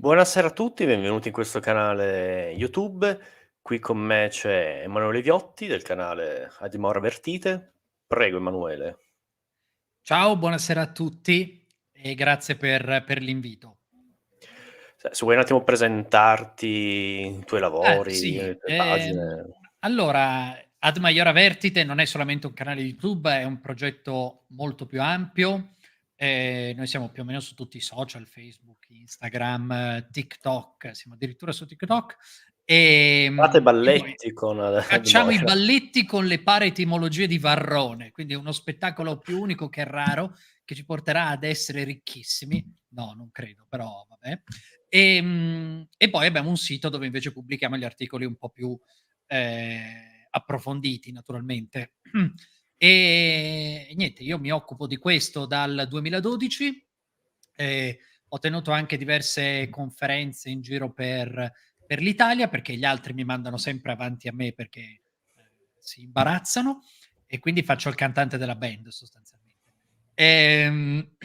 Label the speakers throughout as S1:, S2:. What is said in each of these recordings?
S1: Buonasera a tutti, benvenuti in questo canale YouTube. Qui con me c'è Emanuele Viotti del canale A Dimora Vertite. Prego Emanuele.
S2: Ciao, buonasera a tutti e grazie per l'invito.
S1: Se vuoi un attimo presentarti, i tuoi lavori,
S2: Sì,
S1: le tue pagine.
S2: allora Ad Maiora Vertite non è solamente un canale YouTube, è un progetto molto più ampio. Noi siamo più o meno su tutti i social, Facebook, Instagram, TikTok, siamo addirittura su TikTok.
S1: Fate
S2: E poi
S1: balletti con A
S2: facciamo i
S1: Dimora.
S2: balletti con le paraetimologie di Varrone, quindi uno spettacolo più unico che raro, che ci porterà ad essere ricchissimi. No, non credo, però vabbè. E poi abbiamo un sito dove invece pubblichiamo gli articoli un po' più, approfonditi naturalmente. E niente, io mi occupo di questo dal 2012, ho tenuto anche diverse conferenze in giro per l'Italia, perché gli altri mi mandano sempre avanti a me perché, si imbarazzano, e quindi faccio il cantante della band sostanzialmente. Ehm,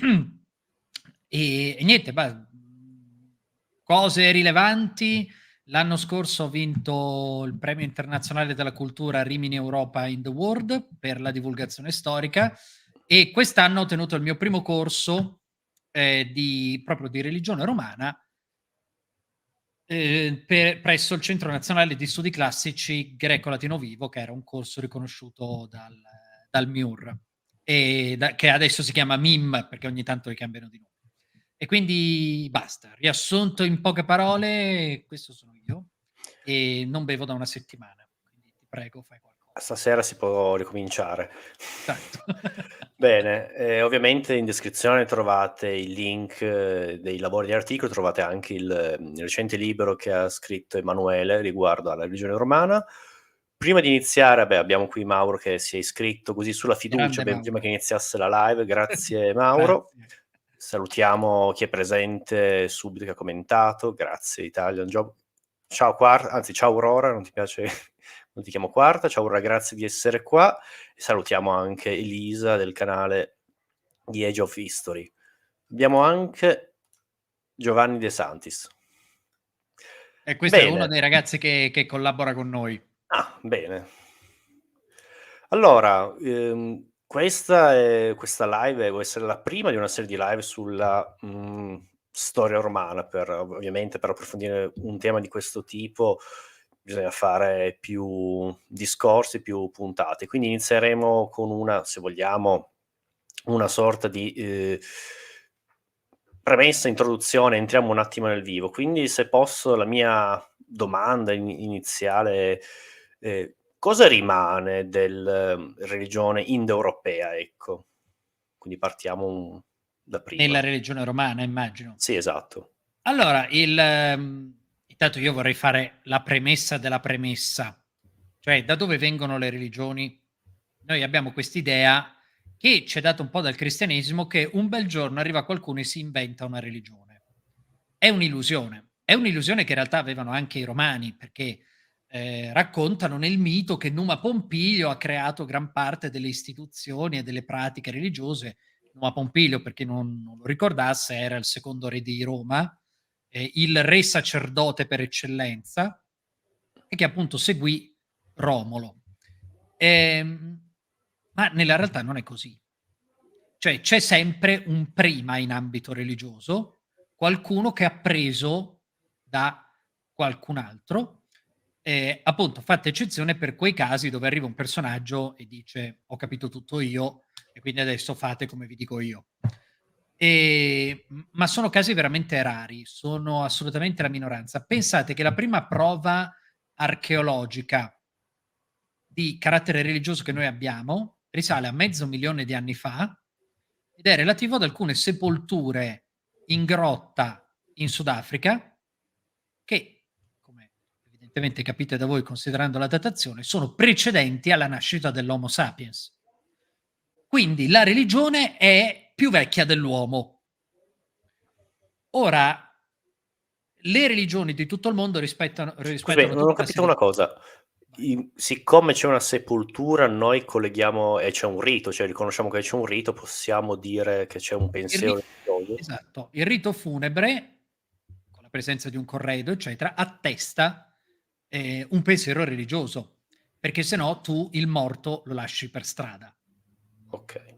S2: e niente, cose rilevanti: l'anno scorso ho vinto il Premio Internazionale della Cultura Rimini Europa in the World per la divulgazione storica, e quest'anno ho tenuto il mio primo corso, di proprio di religione romana, presso il Centro Nazionale di Studi Classici Greco-Latino Vivo, che era un corso riconosciuto dal MIUR, che adesso si chiama MIM, perché ogni tanto li cambiano di nome. E quindi basta, riassunto in poche parole, questo sono io, e non bevo da una settimana, quindi ti prego fai qualcosa.
S1: Stasera si può ricominciare.
S2: Certo.
S1: Bene, ovviamente in descrizione trovate il link dei lavori di articolo, trovate anche il recente libro che ha scritto Emanuele riguardo alla religione romana. Prima di iniziare, abbiamo qui Mauro che si è iscritto così sulla fiducia
S2: Grande
S1: ben prima
S2: Mauro.
S1: che iniziasse la live. Grazie Mauro.
S2: Grazie.
S1: Salutiamo chi è presente subito che ha commentato. Grazie Italian Job. Ciao anzi ciao Aurora, non ti piace? Non ti chiamo Quarta. Ciao Aurora, grazie di essere qua. E salutiamo anche Elisa del canale di Age of History. Abbiamo anche Giovanni De Santis.
S2: E questo è uno
S1: Bene.
S2: dei ragazzi che collabora con noi.
S1: Bene. Allora, questa live può essere la prima di una serie di live sulla, storia romana. Ovviamente per approfondire un tema di questo tipo bisogna fare più discorsi, più puntate. Quindi inizieremo con se vogliamo, una sorta di, premessa, introduzione, entriamo un attimo nel vivo. Quindi se posso la mia domanda iniziale, cosa rimane religione indoeuropea, ecco. Quindi partiamo da
S2: Nella
S1: prima.
S2: religione romana, immagino.
S1: Sì, esatto.
S2: Allora, intanto io vorrei fare la premessa della premessa, cioè da dove vengono le religioni? Noi abbiamo quest'idea, che ci è data un po' dal cristianesimo, che un bel giorno arriva qualcuno e si inventa una religione. È un'illusione che in realtà avevano anche i romani, perché, raccontano nel mito che Numa Pompilio ha creato gran parte delle istituzioni e delle pratiche religiose. Numa Pompilio, per chi non lo ricordasse, era il secondo re di Roma, il re sacerdote per eccellenza, e che appunto seguì Romolo. Ehm, ma nella realtà non è così. Cioè c'è sempre un prima in ambito religioso, qualcuno che ha preso da qualcun altro, appunto fatta eccezione per quei casi dove arriva un personaggio e dice: "Ho capito tutto io e quindi adesso fate come vi dico io". Ma sono casi veramente rari, sono assolutamente la minoranza. Pensate che la prima prova archeologica di carattere religioso che noi abbiamo risale a mezzo milione di anni fa, ed è relativo ad alcune sepolture in grotta in Sudafrica che, come evidentemente capite da voi considerando la datazione, sono precedenti alla nascita dell'Homo sapiens. Quindi la religione è più vecchia dell'uomo. Ora, le religioni di tutto il mondo
S1: Scusami,
S2: rispettano
S1: non ho
S2: tutta una
S1: capito
S2: serie
S1: una
S2: di...
S1: cosa.
S2: Vai.
S1: Siccome c'è una sepoltura, noi colleghiamo e c'è un rito, cioè riconosciamo che c'è un rito, possiamo dire che c'è un
S2: Il
S1: pensiero
S2: ri
S1: religioso?
S2: Esatto, il rito funebre, con la presenza di un corredo, eccetera, attesta un pensiero religioso, perché se no tu il morto lo lasci per strada.
S1: Ok.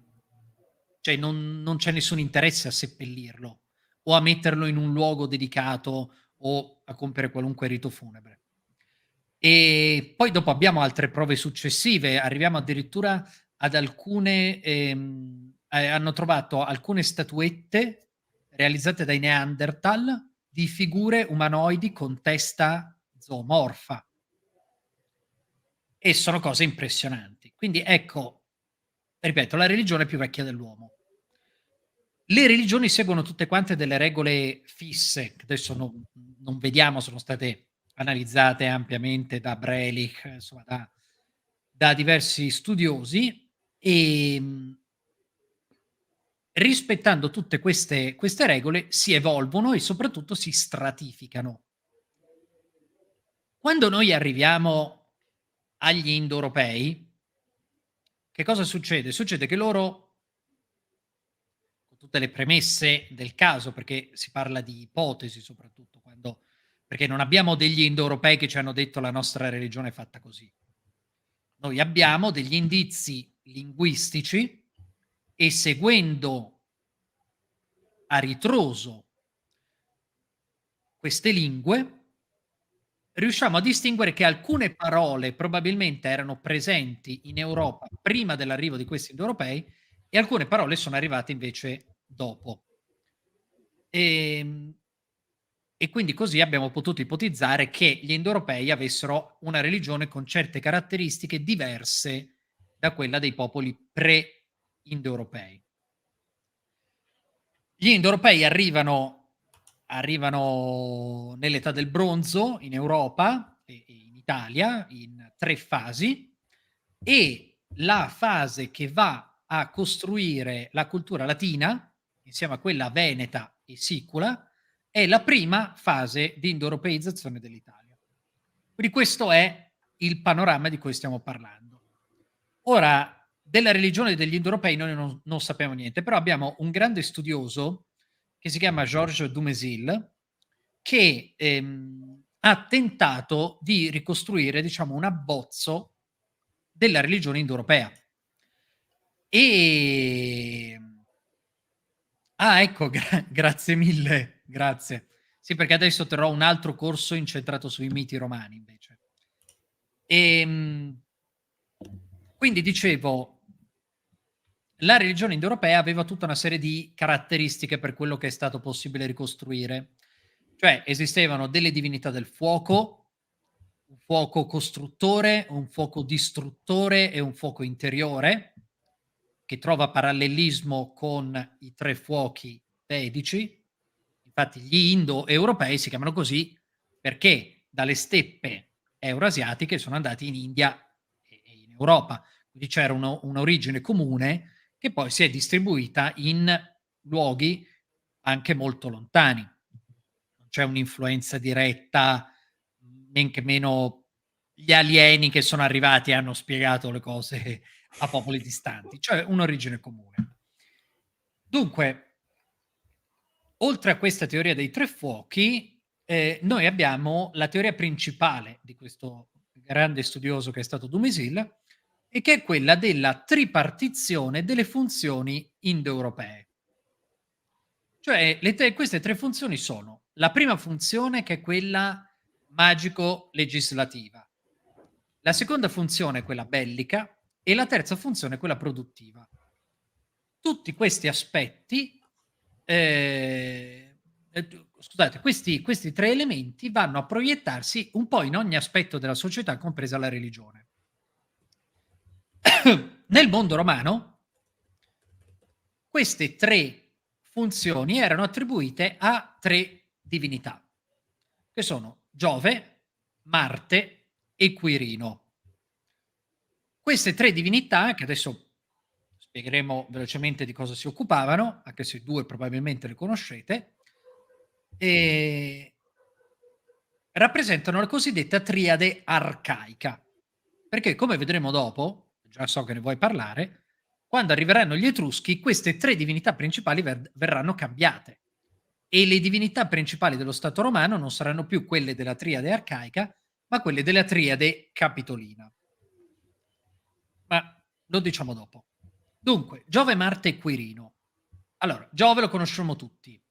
S2: Cioè non c'è nessun interesse a seppellirlo o a metterlo in un luogo dedicato o a compiere qualunque rito funebre. E poi dopo abbiamo altre prove successive, arriviamo addirittura ad alcune hanno trovato alcune statuette realizzate dai Neanderthal di figure umanoidi con testa zoomorfa e sono cose impressionanti. Quindi ecco, ripeto, la religione è più vecchia dell'uomo. Le religioni seguono tutte quante delle regole fisse, che adesso non vediamo, sono state analizzate ampiamente da Brelich, insomma da diversi studiosi, rispettando tutte queste regole si evolvono e soprattutto si stratificano. Quando noi arriviamo agli indoeuropei, che cosa succede? Succede che loro, con tutte le premesse del caso, perché si parla di ipotesi soprattutto, perché non abbiamo degli indoeuropei che ci hanno detto la nostra religione è fatta così. Noi abbiamo degli indizi linguistici e seguendo a ritroso queste lingue riusciamo a distinguere che alcune parole probabilmente erano presenti in Europa prima dell'arrivo di questi indoeuropei e alcune parole sono arrivate invece dopo. Ehm, e quindi così abbiamo potuto ipotizzare che gli indoeuropei avessero una religione con certe caratteristiche diverse da quella dei popoli pre-indoeuropei. Gli indoeuropei arrivano nell'età del bronzo in Europa e in Italia in 3 fasi e la fase che va a costruire la cultura latina, insieme a quella veneta e sicula, è la prima fase di indoeuropeizzazione dell'Italia. Quindi questo è il panorama di cui stiamo parlando. Ora, della religione degli indoeuropei noi non sappiamo niente, però abbiamo un grande studioso che si chiama Georges Dumézil, che ha tentato di ricostruire, diciamo, un abbozzo della religione indoeuropea. Ecco, grazie mille, grazie. Sì, perché adesso terrò un altro corso incentrato sui miti romani invece. Quindi dicevo, la religione indoeuropea aveva tutta una serie di caratteristiche per quello che è stato possibile ricostruire. Cioè esistevano delle divinità del fuoco, un fuoco costruttore, un fuoco distruttore e un fuoco interiore, che trova parallelismo con i 3 fuochi vedici. Infatti gli indoeuropei si chiamano così perché dalle steppe euroasiatiche sono andati in India e in Europa. Quindi c'era un'origine comune che poi si è distribuita in luoghi anche molto lontani. Non c'è un'influenza diretta, men che meno gli alieni che sono arrivati e hanno spiegato le cose a popoli distanti, cioè un'origine comune. Dunque, oltre a questa teoria dei 3 fuochi, noi abbiamo la teoria principale di questo grande studioso che è stato Dumézil e che è quella della tripartizione delle funzioni indoeuropee. Cioè queste 3 funzioni sono: la prima funzione che è quella magico-legislativa, la seconda funzione è quella bellica e la terza funzione è quella produttiva. Tutti questi aspetti, scusate, questi 3 elementi vanno a proiettarsi un po' in ogni aspetto della società, compresa la religione. Nel mondo romano queste 3 funzioni erano attribuite a 3 divinità, che sono Giove, Marte e Quirino. Queste 3 divinità, che adesso spiegheremo velocemente di cosa si occupavano, anche se 2 probabilmente le conoscete, rappresentano la cosiddetta triade arcaica. Perché, come vedremo dopo, già so che ne vuoi parlare, quando arriveranno gli Etruschi, queste 3 divinità principali verranno cambiate. e le divinità principali dello Stato romano non saranno più quelle della triade arcaica, ma quelle della triade capitolina. Ma lo diciamo dopo. Dunque, Giove, Marte e Quirino. Allora, Giove lo conosciamo tutti,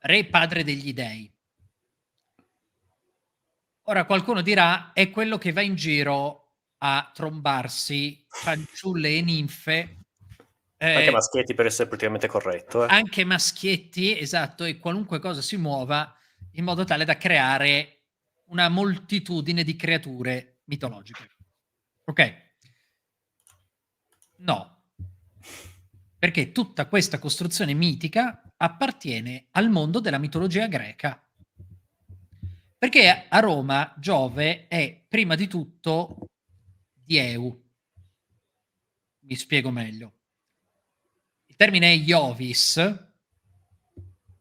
S2: re padre degli dei. Ora qualcuno dirà, è quello che va in giro a trombarsi fanciulle e ninfe,
S1: Anche maschietti, per essere politicamente corretto.
S2: anche maschietti, esatto, e qualunque cosa si muova in modo tale da creare una moltitudine di creature mitologiche. Ok? No, perché tutta questa costruzione mitica appartiene al mondo della mitologia greca. Perché a Roma Giove è prima di tutto Dieu. Mi spiego meglio. Il termine Iovis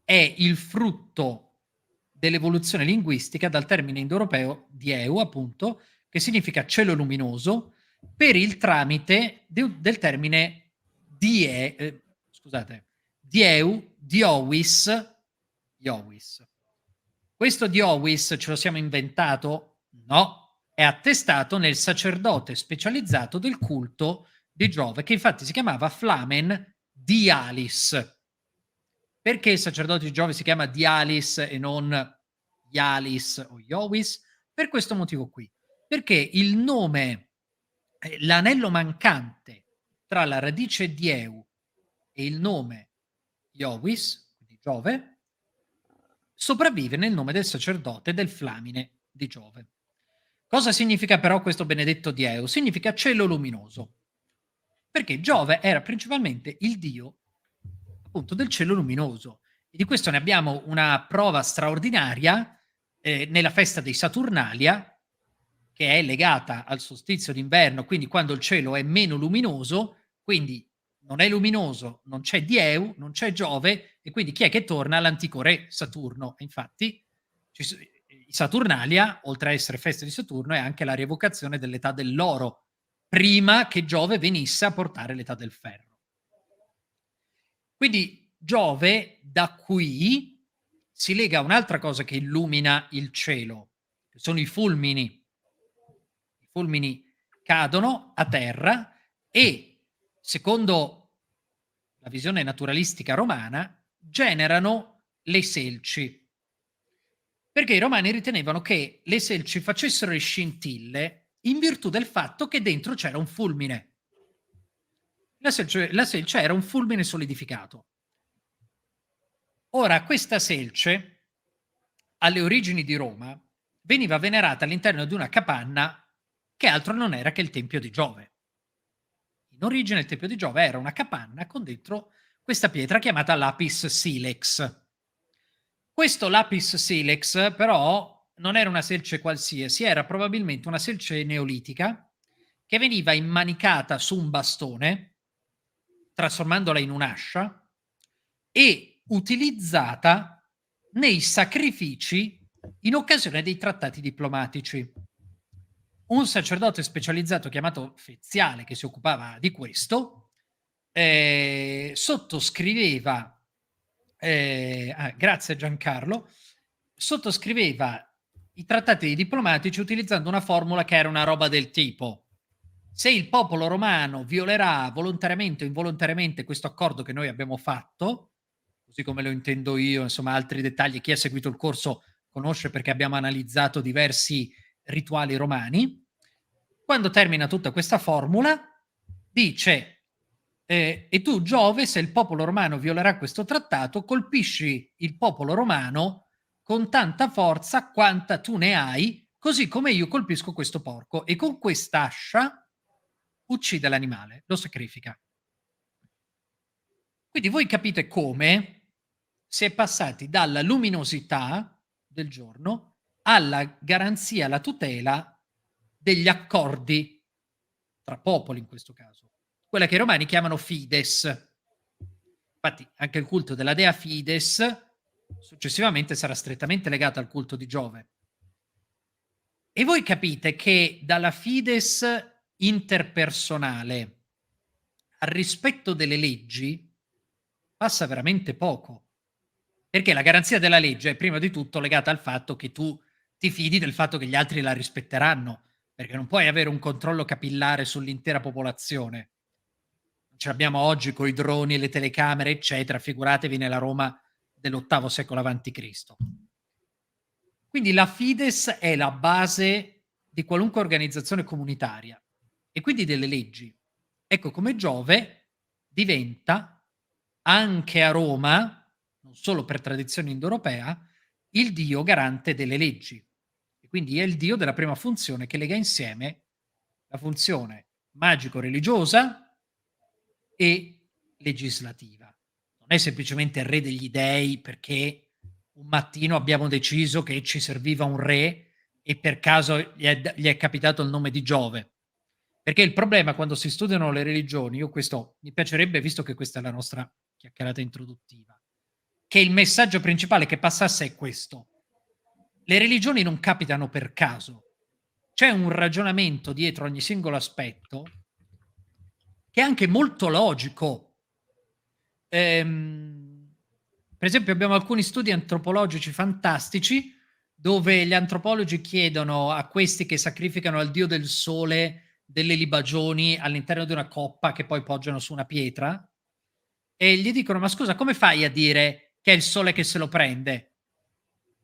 S2: è il frutto dell'evoluzione linguistica dal termine indoeuropeo Dieu, appunto, che significa cielo luminoso, per il tramite del termine Dieu, Diovis, Iovis. Questo Diovis ce lo siamo inventato? No, è attestato nel sacerdote specializzato del culto di Giove, che infatti si chiamava Flamen Dialis. Perché il sacerdote di Giove si chiama Dialis e non Ialis o Iovis? Per questo motivo qui. Perché il nome, l'anello mancante tra la radice Dieu e il nome Iovis, quindi Giove, sopravvive nel nome del sacerdote del Flamine di Giove. Cosa significa però questo benedetto Dieu? Significa cielo luminoso, perché Giove era principalmente il dio appunto del cielo luminoso. E di questo ne abbiamo una prova straordinaria nella festa dei Saturnalia, che è legata al solstizio d'inverno, quindi quando il cielo è meno luminoso, quindi non è luminoso, non c'è Dieu, non c'è Giove, e quindi chi è che torna? L'antico re Saturno. E infatti i Saturnalia, oltre a essere festa di Saturno, è anche la rievocazione dell'età dell'oro, prima che Giove venisse a portare l'età del ferro. Quindi Giove da qui si lega a un'altra cosa che illumina il cielo, che sono i fulmini. I fulmini cadono a terra e, secondo la visione naturalistica romana, generano le selci. Perché i romani ritenevano che le selci facessero le scintille in virtù del fatto che dentro c'era un fulmine. La selce era un fulmine solidificato. Ora, questa selce, alle origini di Roma, veniva venerata all'interno di una capanna che altro non era che il Tempio di Giove. In origine il Tempio di Giove era una capanna con dentro questa pietra chiamata lapis silex. Questo lapis silex però non era una selce qualsiasi, era probabilmente una selce neolitica che veniva immanicata su un bastone, trasformandola in un'ascia, e utilizzata nei sacrifici in occasione dei trattati diplomatici. Un sacerdote specializzato chiamato Feziale, che si occupava di questo, sottoscriveva, grazie Giancarlo, sottoscriveva i trattati diplomatici utilizzando una formula che era una roba del tipo: se il popolo romano violerà volontariamente o involontariamente questo accordo che noi abbiamo fatto, così come lo intendo io, insomma altri dettagli chi ha seguito il corso conosce perché abbiamo analizzato diversi rituali romani. Quando termina tutta questa formula, dice: e tu, Giove, se il popolo romano violerà questo trattato, colpisci il popolo romano con tanta forza quanta tu ne hai, così come io colpisco questo porco, e con quest'ascia uccide l'animale, lo sacrifica. Quindi voi capite come si è passati dalla luminosità del giorno alla garanzia, alla tutela degli accordi tra popoli in questo caso, quella che i romani chiamano fides. Infatti anche il culto della dea Fides successivamente sarà strettamente legato al culto di Giove. E voi capite che dalla fides interpersonale al rispetto delle leggi passa veramente poco. Perché la garanzia della legge è prima di tutto legata al fatto che tu ti fidi del fatto che gli altri la rispetteranno, perché non puoi avere un controllo capillare sull'intera popolazione. Ce l'abbiamo oggi coi droni e le telecamere, eccetera, figuratevi nella Roma dell'VIII secolo avanti Cristo. Quindi la Fides è la base di qualunque organizzazione comunitaria e quindi delle leggi. Ecco come Giove diventa anche a Roma, non solo per tradizione indoeuropea, il dio garante delle leggi. E quindi è il dio della prima funzione che lega insieme la funzione magico-religiosa e legislativa. Non è semplicemente il re degli dei perché un mattino abbiamo deciso che ci serviva un re e per caso gli è capitato il nome di Giove. Perché il problema quando si studiano le religioni, io questo mi piacerebbe, visto che questa è la nostra chiacchierata introduttiva, che il messaggio principale che passasse è questo. Le religioni non capitano per caso. C'è un ragionamento dietro ogni singolo aspetto che è anche molto logico. Per esempio abbiamo alcuni studi antropologici fantastici dove gli antropologi chiedono a questi che sacrificano al dio del sole delle libagioni all'interno di una coppa che poi poggiano su una pietra e gli dicono: ma scusa, come fai a dire che è il sole che se lo prende?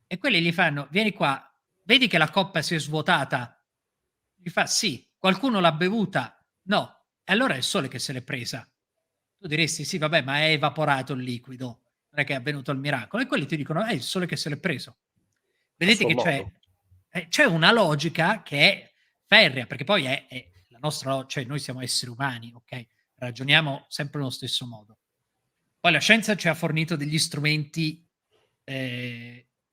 S2: E quelli gli fanno: vieni qua, vedi che la coppa si è svuotata? Gli fa: sì. Qualcuno l'ha bevuta? No. E allora è il sole che se l'è presa. Tu diresti: sì, vabbè, ma è evaporato il liquido, non è che è avvenuto il miracolo. E quelli ti dicono: è il sole che se l'è preso.
S1: A
S2: Vedete
S1: suo
S2: che
S1: modo.
S2: c'è una logica che è ferrea, perché poi è la nostra, cioè noi siamo esseri umani, ok? Ragioniamo sempre nello stesso modo. Poi la scienza ci ha fornito degli strumenti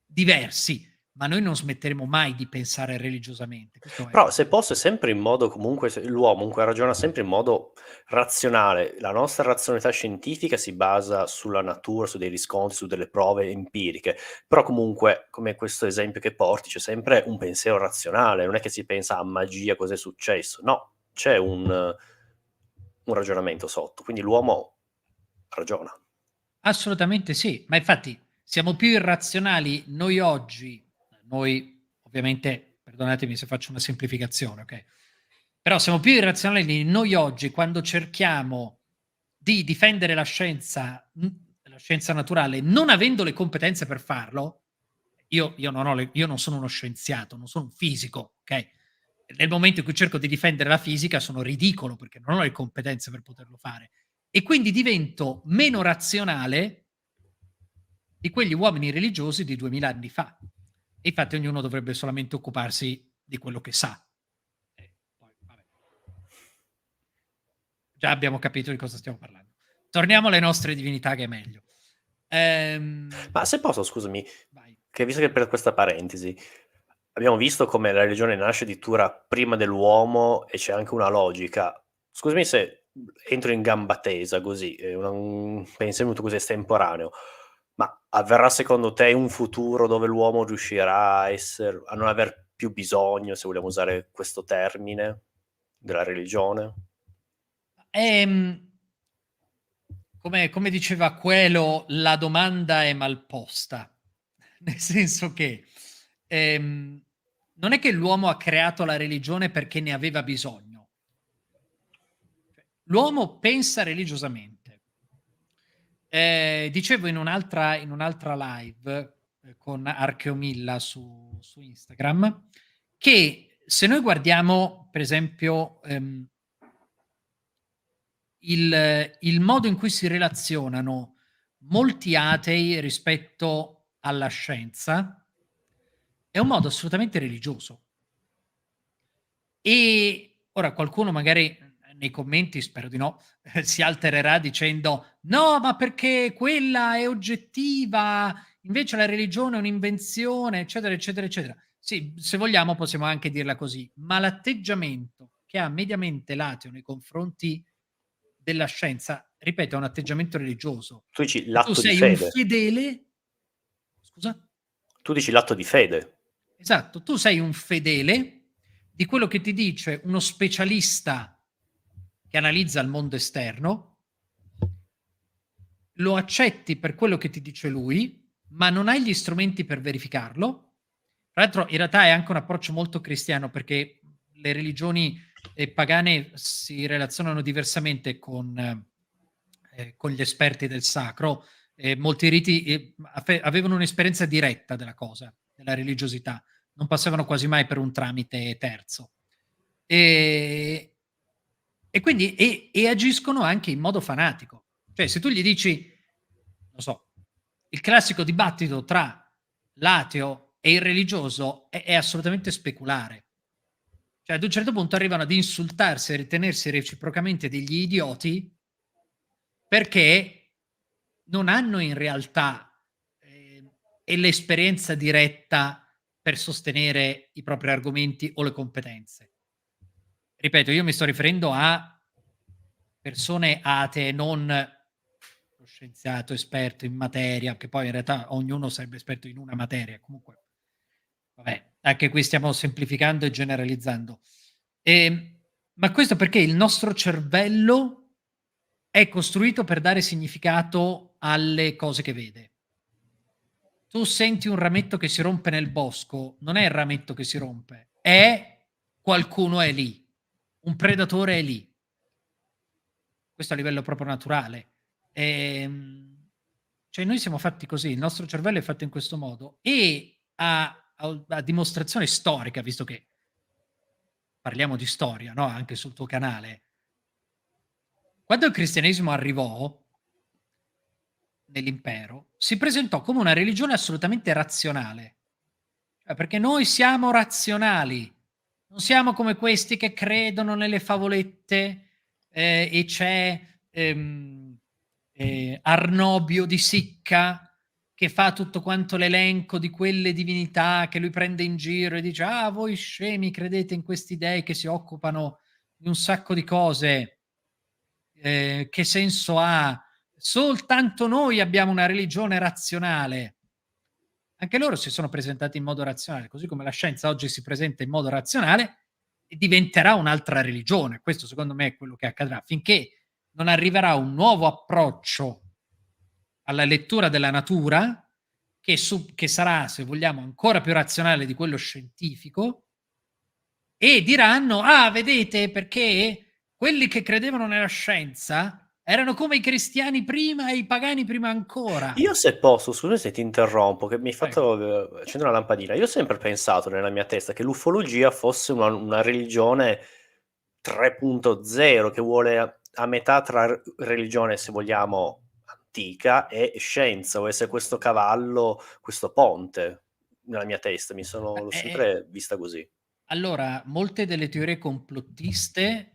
S2: diversi, ma noi non smetteremo mai di pensare religiosamente. Questo è.
S1: Però se posso è sempre in modo comunque l'uomo comunque ragiona sempre in modo razionale. La nostra razionalità scientifica si basa sulla natura, su dei riscontri, su delle prove empiriche. Però comunque, come questo esempio che porti, c'è sempre un pensiero razionale, non è che si pensa a magia, cos'è successo. No, c'è un ragionamento sotto, quindi l'uomo ragiona.
S2: Assolutamente sì, ma infatti siamo più irrazionali noi oggi, noi ovviamente, perdonatemi se faccio una semplificazione, ok? Però siamo più irrazionali noi oggi quando cerchiamo di difendere la scienza naturale, non avendo le competenze per farlo. Io non sono uno scienziato, non sono un fisico, ok? Nel momento in cui cerco di difendere la fisica sono ridicolo perché non ho le competenze per poterlo fare e quindi divento meno razionale di quegli uomini religiosi di 2000 anni fa. E infatti ognuno dovrebbe solamente occuparsi di quello che sa. Poi, vabbè. Già abbiamo capito di cosa stiamo parlando. Torniamo alle nostre divinità che è meglio.
S1: Ma se posso, scusami,
S2: Vai.
S1: che visto che per questa parentesi abbiamo visto come la religione nasce addirittura prima dell'uomo e c'è anche una logica. Scusami se entro in gamba tesa così, è un pensamento così estemporaneo, ma avverrà secondo te un futuro dove l'uomo riuscirà a non aver più bisogno, se vogliamo usare questo termine, della religione?
S2: Ehm, come diceva Coelho, la domanda è mal posta, nel senso che non è che l'uomo ha creato la religione perché ne aveva bisogno. L'uomo pensa religiosamente. Dicevo in un'altra live con Archeomilla su Instagram che se noi guardiamo, per esempio, il modo in cui si relazionano molti atei rispetto alla scienza è un modo assolutamente religioso. E ora qualcuno magari nei commenti, spero di no, si altererà dicendo: "No, ma perché quella è oggettiva, invece la religione è un'invenzione", eccetera, eccetera, eccetera. Sì, se vogliamo possiamo anche dirla così, ma l'atteggiamento che ha mediamente l'ateo nei confronti della scienza, ripeto, è un atteggiamento religioso.
S1: Tu dici
S2: E tu
S1: l'atto di
S2: sei un
S1: fede.
S2: fedele. Scusa?
S1: Tu dici l'atto di fede.
S2: Esatto, tu sei un fedele di quello che ti dice uno specialista che analizza il mondo esterno, lo accetti per quello che ti dice lui ma non hai gli strumenti per verificarlo. Tra l'altro in realtà è anche un approccio molto cristiano, perché le religioni, pagane si relazionano diversamente con gli esperti del sacro. Molti riti, avevano un'esperienza diretta della cosa, della religiosità, non passavano quasi mai per un tramite terzo. Ehm, e quindi agiscono anche in modo fanatico. Cioè se tu gli dici, non so, il classico dibattito tra l'ateo e il religioso è assolutamente speculare. Cioè ad un certo punto arrivano ad insultarsi e ritenersi reciprocamente degli idioti, perché non hanno in realtà, l'esperienza diretta per sostenere i propri argomenti o le competenze. Ripeto, io mi sto riferendo a persone atee, non lo scienziato esperto in materia, che poi in realtà ognuno sarebbe esperto in una materia. Comunque, vabbè, anche qui stiamo semplificando e generalizzando. Ma questo perché il nostro cervello è costruito per dare significato alle cose che vede. Tu senti un rametto che si rompe nel bosco, non è il rametto che si rompe, è qualcuno è lì, un predatore è lì. Questo a livello proprio naturale. Cioè noi siamo fatti così, il nostro cervello è fatto in questo modo, e a dimostrazione storica, visto che parliamo di storia, no, anche sul tuo canale, quando il cristianesimo arrivò nell'impero, si presentò come una religione assolutamente razionale. Cioè, perché noi siamo razionali, non siamo come questi che credono nelle favolette, e c'è, Arnobio di Sicca che fa tutto quanto l'elenco di quelle divinità che lui prende in giro e dice: "Ah, voi scemi credete in questi dei che si occupano di un sacco di cose, che senso ha? Soltanto noi abbiamo una religione razionale". Anche loro si sono presentati in modo razionale, così come la scienza oggi si presenta in modo razionale e diventerà un'altra religione. Questo secondo me è quello che accadrà, finché non arriverà un nuovo approccio alla lettura della natura che sarà, se vogliamo, ancora più razionale di quello scientifico, e diranno: "Ah, vedete perché quelli che credevano nella scienza erano come i cristiani prima e i pagani prima ancora".
S1: Io se posso, scusami se ti interrompo, che mi hai
S2: Prego.
S1: fatto, accendere una lampadina. Io ho sempre pensato nella mia testa che l'ufologia fosse una religione 3.0, che vuole a metà tra religione, se vogliamo, antica e scienza, vuole essere questo cavallo, questo ponte. Nella mia testa l'ho sempre vista così.
S2: Allora, molte delle teorie complottiste,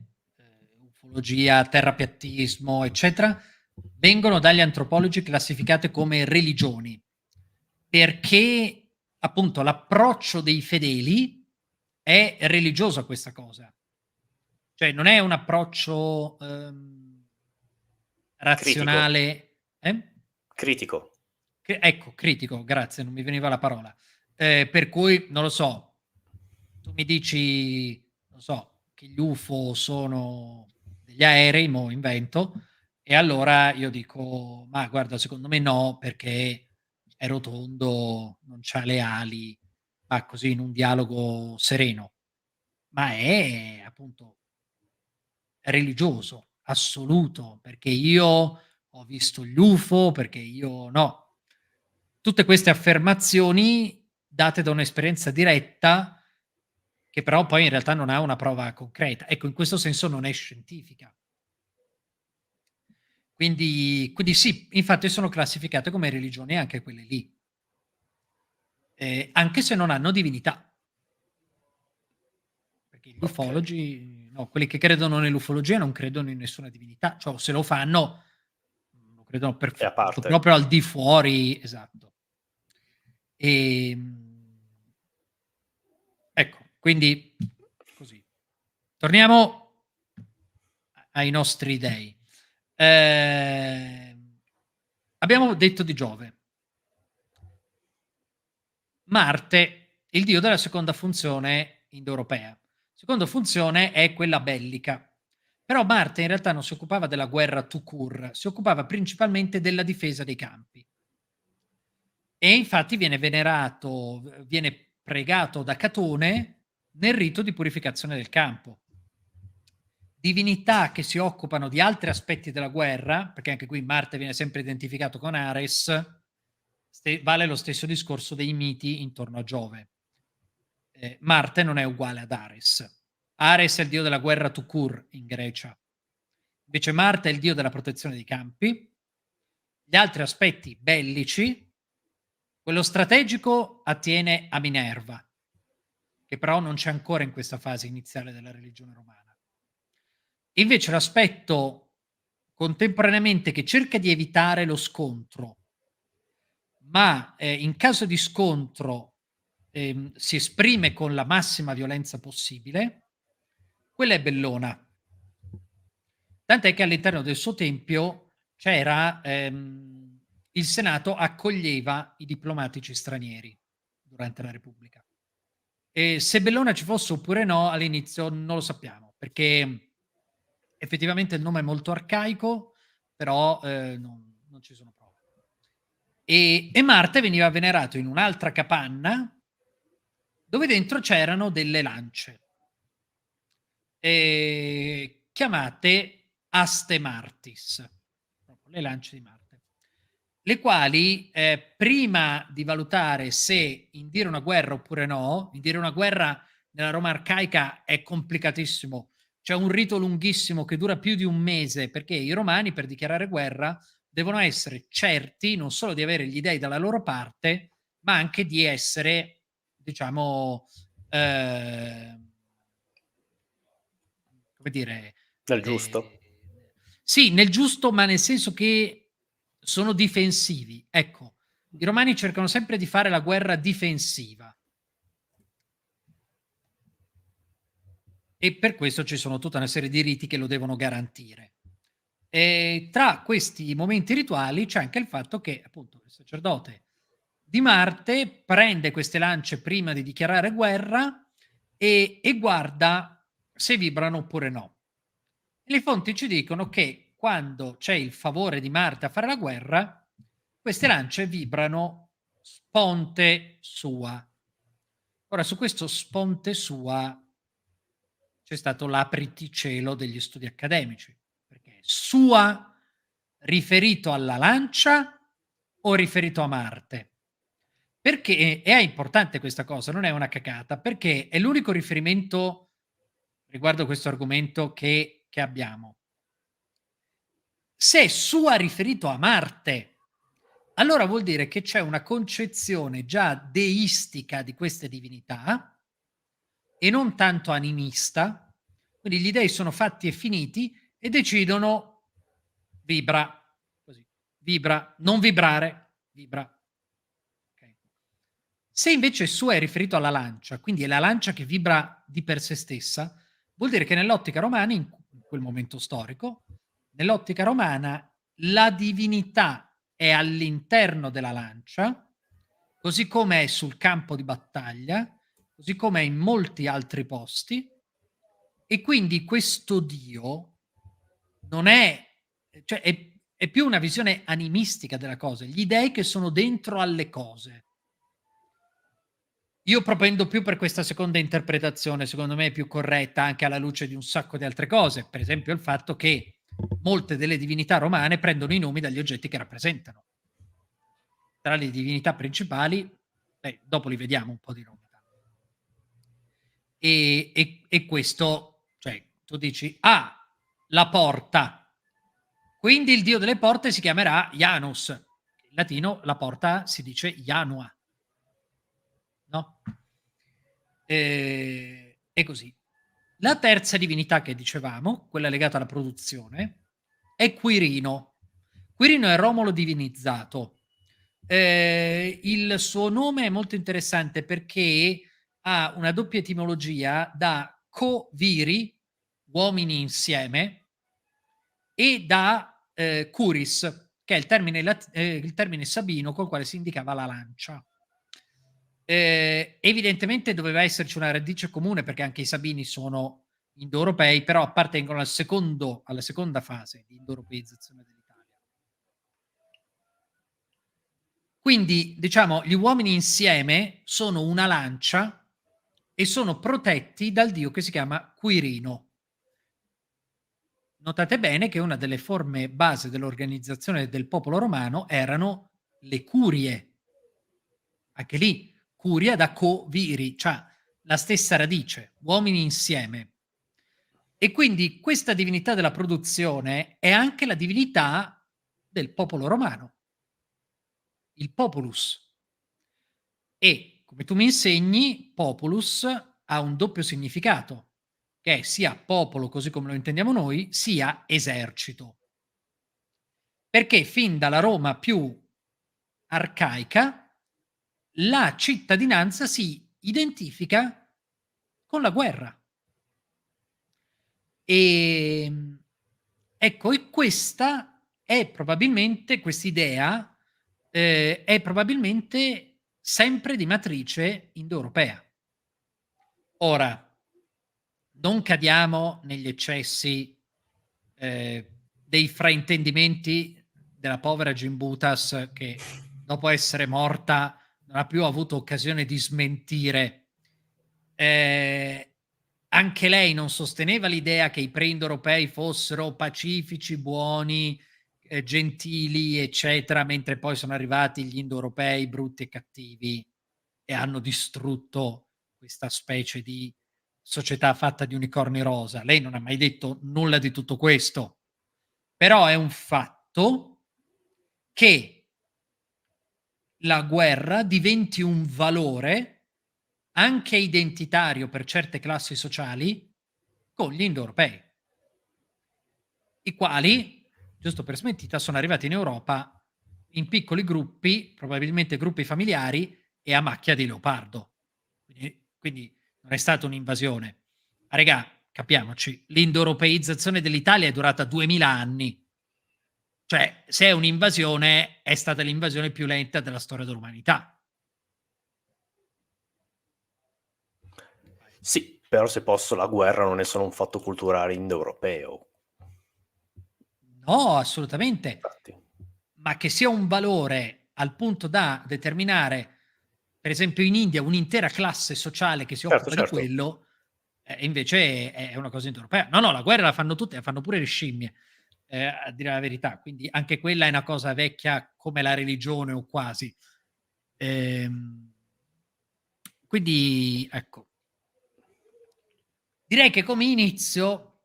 S2: ufologia, terrapiattismo, eccetera, vengono dagli antropologi classificate come religioni, perché appunto l'approccio dei fedeli è religioso a questa cosa. Cioè non è un approccio,
S1: Critico,
S2: razionale,
S1: critico.
S2: Ecco, critico, grazie, non mi veniva la parola. Per cui, non lo so, tu mi dici, non so, che gli UFO sono degli aerei, mo' invento, e allora io dico: "Ma guarda, secondo me no, perché è rotondo, non c'ha le ali", ma così in un dialogo sereno. Ma è appunto religioso, assoluto, perché io ho visto gli UFO, perché io no. Tutte queste affermazioni date da un'esperienza diretta, che però poi in realtà non ha una prova concreta. Ecco, in questo senso non è scientifica. Quindi sì, infatti sono classificate come religioni anche quelle lì, anche se non hanno divinità, perché gli
S1: Okay.
S2: ufologi no, quelli che credono nell'ufologia non credono in nessuna divinità, cioè o se lo fanno, lo credono
S1: È a parte.
S2: proprio al di fuori, esatto. Ehm Ecco, quindi così. Torniamo ai nostri dei. Ehm, Abbiamo detto di Giove. Marte, il dio della seconda funzione indoeuropea. Seconda funzione è quella bellica. Però Marte in realtà non si occupava della guerra tout court, si occupava principalmente della difesa dei campi. E infatti viene venerato, viene pregato da Catone nel rito di purificazione del campo. Divinità che si occupano di altri aspetti della guerra, perché anche qui Marte viene sempre identificato con Ares, vale lo stesso discorso dei miti intorno a Giove. Marte non è uguale ad Ares. Ares è il dio della guerra tout court in Grecia. Invece Marte è il dio della protezione dei campi. Gli altri aspetti bellici, quello strategico attiene a Minerva, che però non c'è ancora in questa fase iniziale della religione romana. Invece l'aspetto contemporaneamente che cerca di evitare lo scontro, ma in caso di scontro si esprime con la massima violenza possibile, quella è Bellona. Tant'è che all'interno del suo tempio c'era il Senato accoglieva i diplomatici stranieri durante la Repubblica. E se Bellona ci fosse oppure no, all'inizio non lo sappiamo, perché effettivamente il nome è molto arcaico, però non ci sono prove. E Marte veniva venerato in un'altra capanna dove dentro c'erano delle lance chiamate Aste Martis, le lance di Marte, le quali prima di valutare se indire una guerra oppure no, indire una guerra nella Roma arcaica è complicatissimo, c'è un rito lunghissimo che dura più di un mese, perché i romani per dichiarare guerra devono essere certi non solo di avere gli dei dalla loro parte, ma anche di essere, diciamo, come dire,
S1: Nel
S2: eh,
S1: giusto?
S2: sì, nel giusto, ma nel senso che sono difensivi. Ecco, i romani cercano sempre di fare la guerra difensiva. E per questo ci sono tutta una serie di riti che lo devono garantire. E tra questi momenti rituali c'è anche il fatto che, appunto, il sacerdote di Marte prende queste lance prima di dichiarare guerra e guarda se vibrano oppure no. E le fonti ci dicono che quando c'è il favore di Marte a fare la guerra, queste lance vibrano sponte sua. Ora, su questo sponte sua c'è stato l'apriticielo degli studi accademici, perché sua riferito alla lancia o riferito a Marte? Perché è importante questa cosa, non è una cacata, perché è l'unico riferimento riguardo questo argomento che abbiamo. Se sua riferito a Marte, allora vuol dire che c'è una concezione già deistica di queste divinità e non tanto animista, quindi gli dei sono fatti e finiti e decidono vibra, così, vibra, non vibrare, vibra. Okay. Se invece sua è riferito alla lancia, quindi è la lancia che vibra di per sé stessa, vuol dire che nell'ottica romana, in quel momento storico, nell'ottica romana la divinità è all'interno della lancia, così come è sul campo di battaglia, così come è in molti altri posti, e quindi questo Dio non è, cioè è più una visione animistica della cosa, gli dei che sono dentro alle cose. Io propendo più per questa seconda interpretazione, secondo me è più corretta anche alla luce di un sacco di altre cose, per esempio il fatto che molte delle divinità romane prendono i nomi dagli oggetti che rappresentano. Tra le divinità principali, dopo li vediamo un po' di nomi. E questo, cioè, tu dici, la porta, quindi il dio delle porte si chiamerà Janus. In latino la porta si dice Janua, no? E così. La terza divinità che dicevamo, quella legata alla produzione, è Quirino. Quirino è Romolo divinizzato. Il suo nome è molto interessante perché ha una doppia etimologia da co-viri, uomini insieme, e da curis, che è il termine sabino col quale si indicava la lancia. Evidentemente doveva esserci una radice comune perché anche i Sabini sono indoeuropei, però appartengono alla seconda fase di indoeuropeizzazione dell'Italia. Quindi, diciamo, gli uomini insieme sono una lancia e sono protetti dal dio che si chiama Quirino. Notate bene che una delle forme base dell'organizzazione del popolo romano erano le curie. Anche lì, curia da co-viri, cioè la stessa radice, uomini insieme. E quindi questa divinità della produzione è anche la divinità del popolo romano, il populus. E come tu mi insegni, populus ha un doppio significato, che è sia popolo, così come lo intendiamo noi, sia esercito. Perché fin dalla Roma più arcaica, la cittadinanza si identifica con la guerra. Ecco, e questa è probabilmente quest'idea, è probabilmente sempre di matrice indoeuropea. Ora, non cadiamo negli eccessi, dei fraintendimenti della povera Gimbutas che dopo essere morta non ha più avuto occasione di smentire. Anche lei non sosteneva l'idea che i pre-indoeuropei fossero pacifici, buoni, gentili, eccetera, mentre poi sono arrivati gli indoeuropei brutti e cattivi e hanno distrutto questa specie di società fatta di unicorni rosa. Lei non ha mai detto nulla di tutto questo, però è un fatto che la guerra diventi un valore anche identitario per certe classi sociali con gli indoeuropei, i quali, giusto per smentita, sono arrivati in Europa in piccoli gruppi, probabilmente gruppi familiari e a macchia di leopardo. Quindi non è stata un'invasione. Ma regà, capiamoci, l'indoeuropeizzazione dell'Italia è durata 2000 anni. Cioè, se è un'invasione, è stata l'invasione più lenta della storia dell'umanità.
S1: Sì, però se posso, la guerra non è solo un fatto culturale indoeuropeo.
S2: No, assolutamente.
S1: Infatti.
S2: Ma che sia un valore al punto da determinare, per esempio in India, un'intera classe sociale che si
S1: Certo,
S2: occupa di
S1: certo.
S2: quello, invece è una cosa indoeuropea. No, la guerra la fanno tutte, la fanno pure le scimmie, a dire la verità. Quindi anche quella è una cosa vecchia come la religione o quasi. Quindi ecco. Direi che come inizio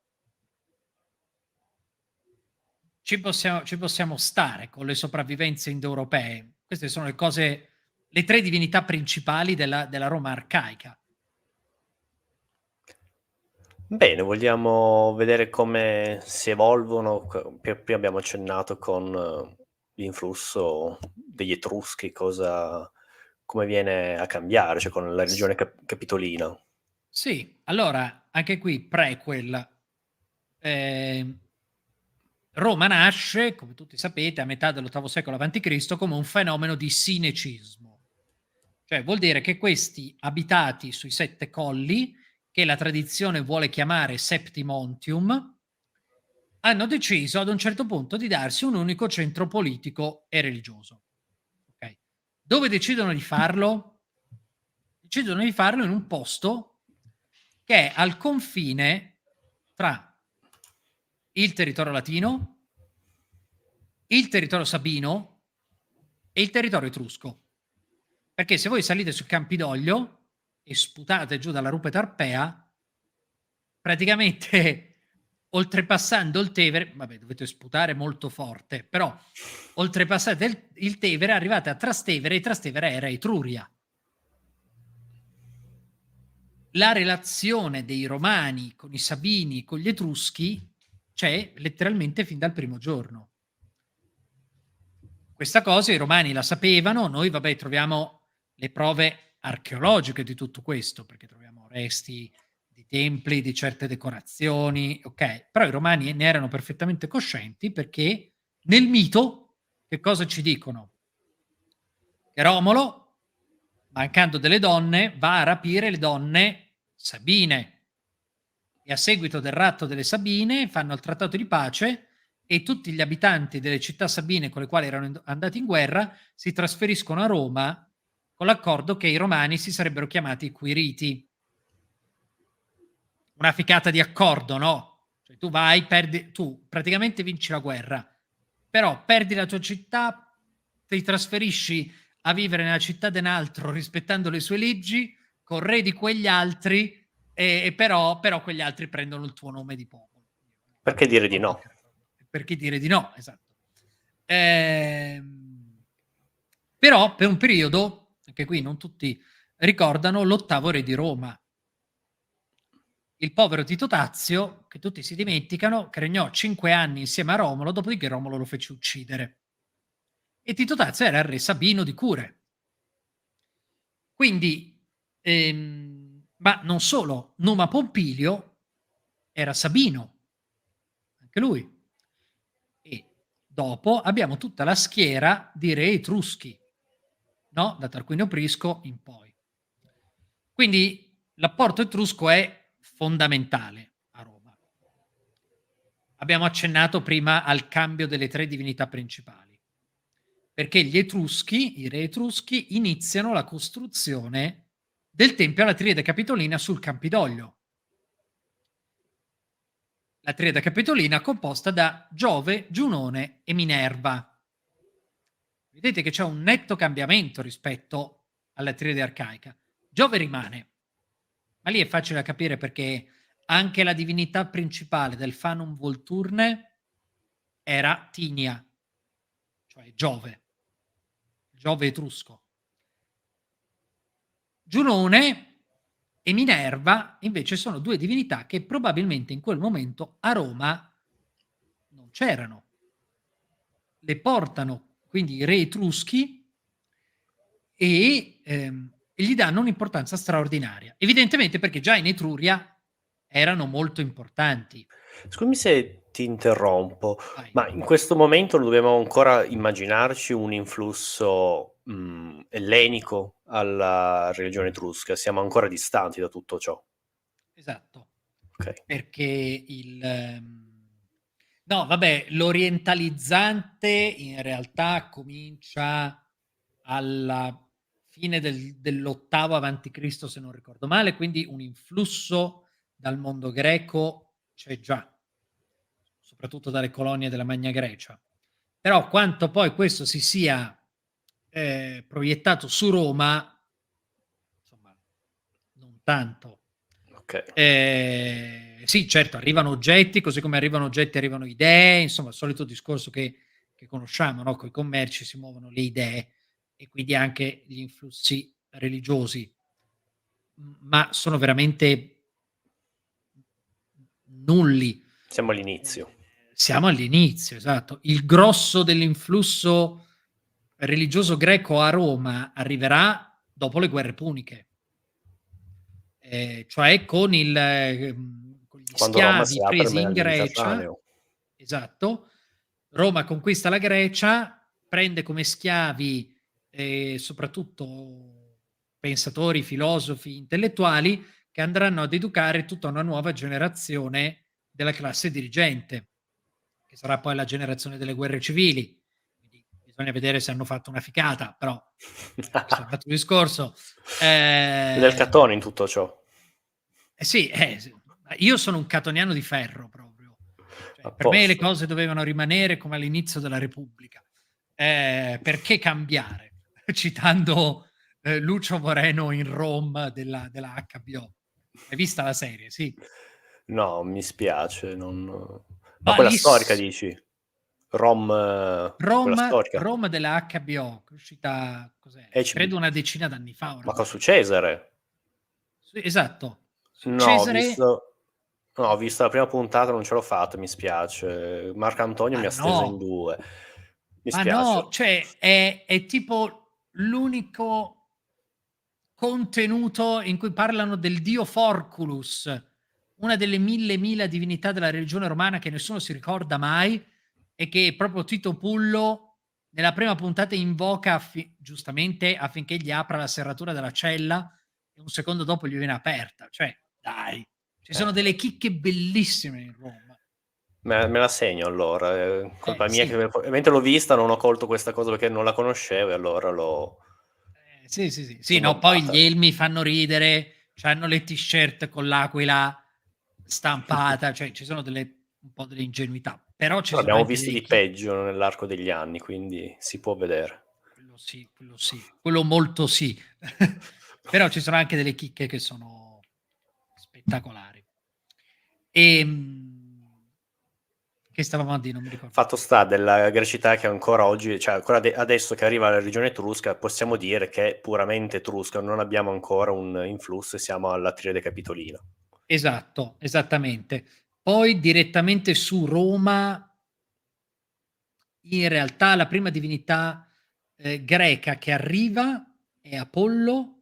S2: ci possiamo stare con le sopravvivenze indoeuropee. Queste sono le cose, le 3 divinità principali della Roma arcaica.
S1: Bene, vogliamo vedere come si evolvono? Prima abbiamo accennato con l'influsso degli Etruschi, come viene a cambiare, cioè con la religione capitolina.
S2: Sì, allora anche qui prequel. Roma nasce, come tutti sapete, a metà dell'VIII secolo a.C. come un fenomeno di sinecismo. Cioè vuol dire che questi abitati sui 7 colli, che la tradizione vuole chiamare Septimontium, hanno deciso ad un certo punto di darsi un unico centro politico e religioso. Okay. Dove decidono di farlo? Decidono di farlo in un posto che è al confine tra il territorio latino, il territorio sabino e il territorio etrusco. Perché se voi salite sul Campidoglio e sputate giù dalla Rupe Tarpea, praticamente oltrepassando il Tevere, vabbè, dovete sputare molto forte, però oltrepassate il Tevere, arrivate a Trastevere, e Trastevere era Etruria. La relazione dei Romani con i Sabini, con gli Etruschi, c'è letteralmente fin dal primo giorno. Questa cosa i Romani la sapevano, noi vabbè troviamo le prove archeologiche di tutto questo, perché troviamo resti di templi, di certe decorazioni, ok? Però i Romani ne erano perfettamente coscienti perché nel mito che cosa ci dicono? Che Romolo, mancando delle donne, va a rapire le donne sabine e a seguito del ratto delle Sabine fanno il trattato di pace e tutti gli abitanti delle città sabine con le quali erano andati in guerra si trasferiscono a Roma con l'accordo che i romani si sarebbero chiamati Quiriti. Una ficata di accordo, no? Cioè tu vai, perdi, tu praticamente vinci la guerra, però perdi la tua città, ti trasferisci a vivere nella città di un altro rispettando le sue leggi, con re di quegli altri, e però quegli altri prendono il tuo nome di popolo.
S1: Perché dire di no?
S2: Perché dire di no, esatto. Però per un periodo, anche qui non tutti ricordano, l'ottavo re di Roma, il povero Tito Tazio, che tutti si dimenticano, che regnò 5 anni insieme a Romolo, dopodiché Romolo lo fece uccidere. E Tito Tazio era il re Sabino di Cure. Quindi, ma non solo, Numa Pompilio era Sabino, anche lui. E dopo abbiamo tutta la schiera di re etruschi, no? Da Tarquinio Prisco in poi. Quindi l'apporto etrusco è fondamentale a Roma. Abbiamo accennato prima al cambio delle 3 divinità principali, perché gli Etruschi, i re etruschi, iniziano la costruzione del tempio alla Triade Capitolina sul Campidoglio. La Triade Capitolina composta da Giove, Giunone e Minerva. Vedete che c'è un netto cambiamento rispetto alla Triade arcaica. Giove rimane, ma lì è facile da capire perché anche la divinità principale del Fanum Volturne era Tinia, cioè Giove, Giove etrusco. Giunone e Minerva invece sono 2 divinità che probabilmente in quel momento a Roma non c'erano. Le portano quindi i re etruschi e gli danno un'importanza straordinaria. Evidentemente perché già in Etruria erano molto importanti.
S1: Scusami se ti interrompo,
S2: Vai.
S1: ma in questo momento non dobbiamo ancora immaginarci un influsso, ellenico alla religione etrusca, siamo ancora distanti da tutto ciò.
S2: Esatto.
S1: Okay.
S2: Perché no, vabbè, l'orientalizzante in realtà comincia alla fine dell'8° avanti Cristo, se non ricordo male, quindi un influsso dal mondo greco c'è già, soprattutto dalle colonie della Magna Grecia. Però quanto poi questo si sia proiettato su Roma, insomma, non tanto.
S1: Okay.
S2: Sì, certo, arrivano oggetti, così come arrivano oggetti, arrivano idee, insomma, il solito discorso che conosciamo, no? Con i commerci si muovono le idee e quindi anche gli influssi religiosi, ma sono veramente nulli.
S1: Siamo all'inizio.
S2: Siamo all'inizio, esatto. Il grosso dell'influsso religioso greco a Roma arriverà dopo le guerre puniche. Cioè con gli
S1: Quando Roma si
S2: schiavi
S1: apre
S2: presi
S1: al
S2: in Grecia,
S1: Mediterraneo.
S2: esatto, Roma conquista la Grecia, prende come schiavi, soprattutto pensatori, filosofi, intellettuali, che andranno ad educare tutta una nuova generazione della classe dirigente, che sarà poi la generazione delle guerre civili. Quindi bisogna vedere se hanno fatto una ficata, però questo è un altro discorso.
S1: Del Catone in tutto ciò.
S2: Sì, sì. Io sono un catoniano di ferro proprio.
S1: A
S2: Cioè, per me le
S1: posto.
S2: cose dovevano rimanere come all'inizio della Repubblica. Perché cambiare? Citando Lucio Moreno in Rome della HBO. Hai vista la serie? Sì.
S1: No, mi spiace, non ma
S2: Ma
S1: quella
S2: lì
S1: storica dici? Quella storica?
S2: Rome della HBO, che è uscita, cos'è?
S1: HBO
S2: Credo una decina d'anni fa
S1: ma co su
S2: oramai.
S1: Cesare?
S2: Sì, esatto. Su
S1: No,
S2: Cesare.
S1: ho visto la prima puntata, non ce l'ho fatta, mi spiace. Marcantonio
S2: Ma
S1: mi ha steso in
S2: no!
S1: 2. Mi
S2: Ma
S1: spiace.
S2: no, cioè è tipo l'unico contenuto in cui parlano del dio Forculus, una delle 1000 divinità della religione romana che nessuno si ricorda mai e che proprio Tito Pullo nella prima puntata invoca giustamente affinché gli apra la serratura della cella e un secondo dopo gli viene aperta. Cioè, dai, ci sono
S1: Eh.
S2: delle chicche bellissime in Roma.
S1: Me la segno allora, colpa mia che
S2: Sì.
S1: ovviamente l'ho vista, non ho colto questa cosa perché non la conoscevo e allora
S2: Sì, sì, sì.
S1: l'ho
S2: Sì, no, poi
S1: notata.
S2: gli elmi fanno ridere, c'hanno le t-shirt con l'aquila stampata, cioè ci sono un po' delle ingenuità, però ci
S1: Però
S2: sono
S1: abbiamo
S2: anche
S1: visti
S2: dei
S1: di
S2: chi
S1: peggio nell'arco degli anni, quindi si può vedere.
S2: quello sì, quello sì, quello molto sì. Però ci sono anche delle chicche che sono spettacolari. Ehm, che stavamo a dire? Non mi ricordo
S1: Fatto
S2: più.
S1: sta della grecità che ancora oggi, cioè ancora adesso che arriva la regione etrusca, possiamo dire che è puramente etrusca, non abbiamo ancora un influsso e siamo alla triade capitolina.
S2: Esatto, esattamente. Poi direttamente su Roma, in realtà la prima divinità, greca che arriva è Apollo,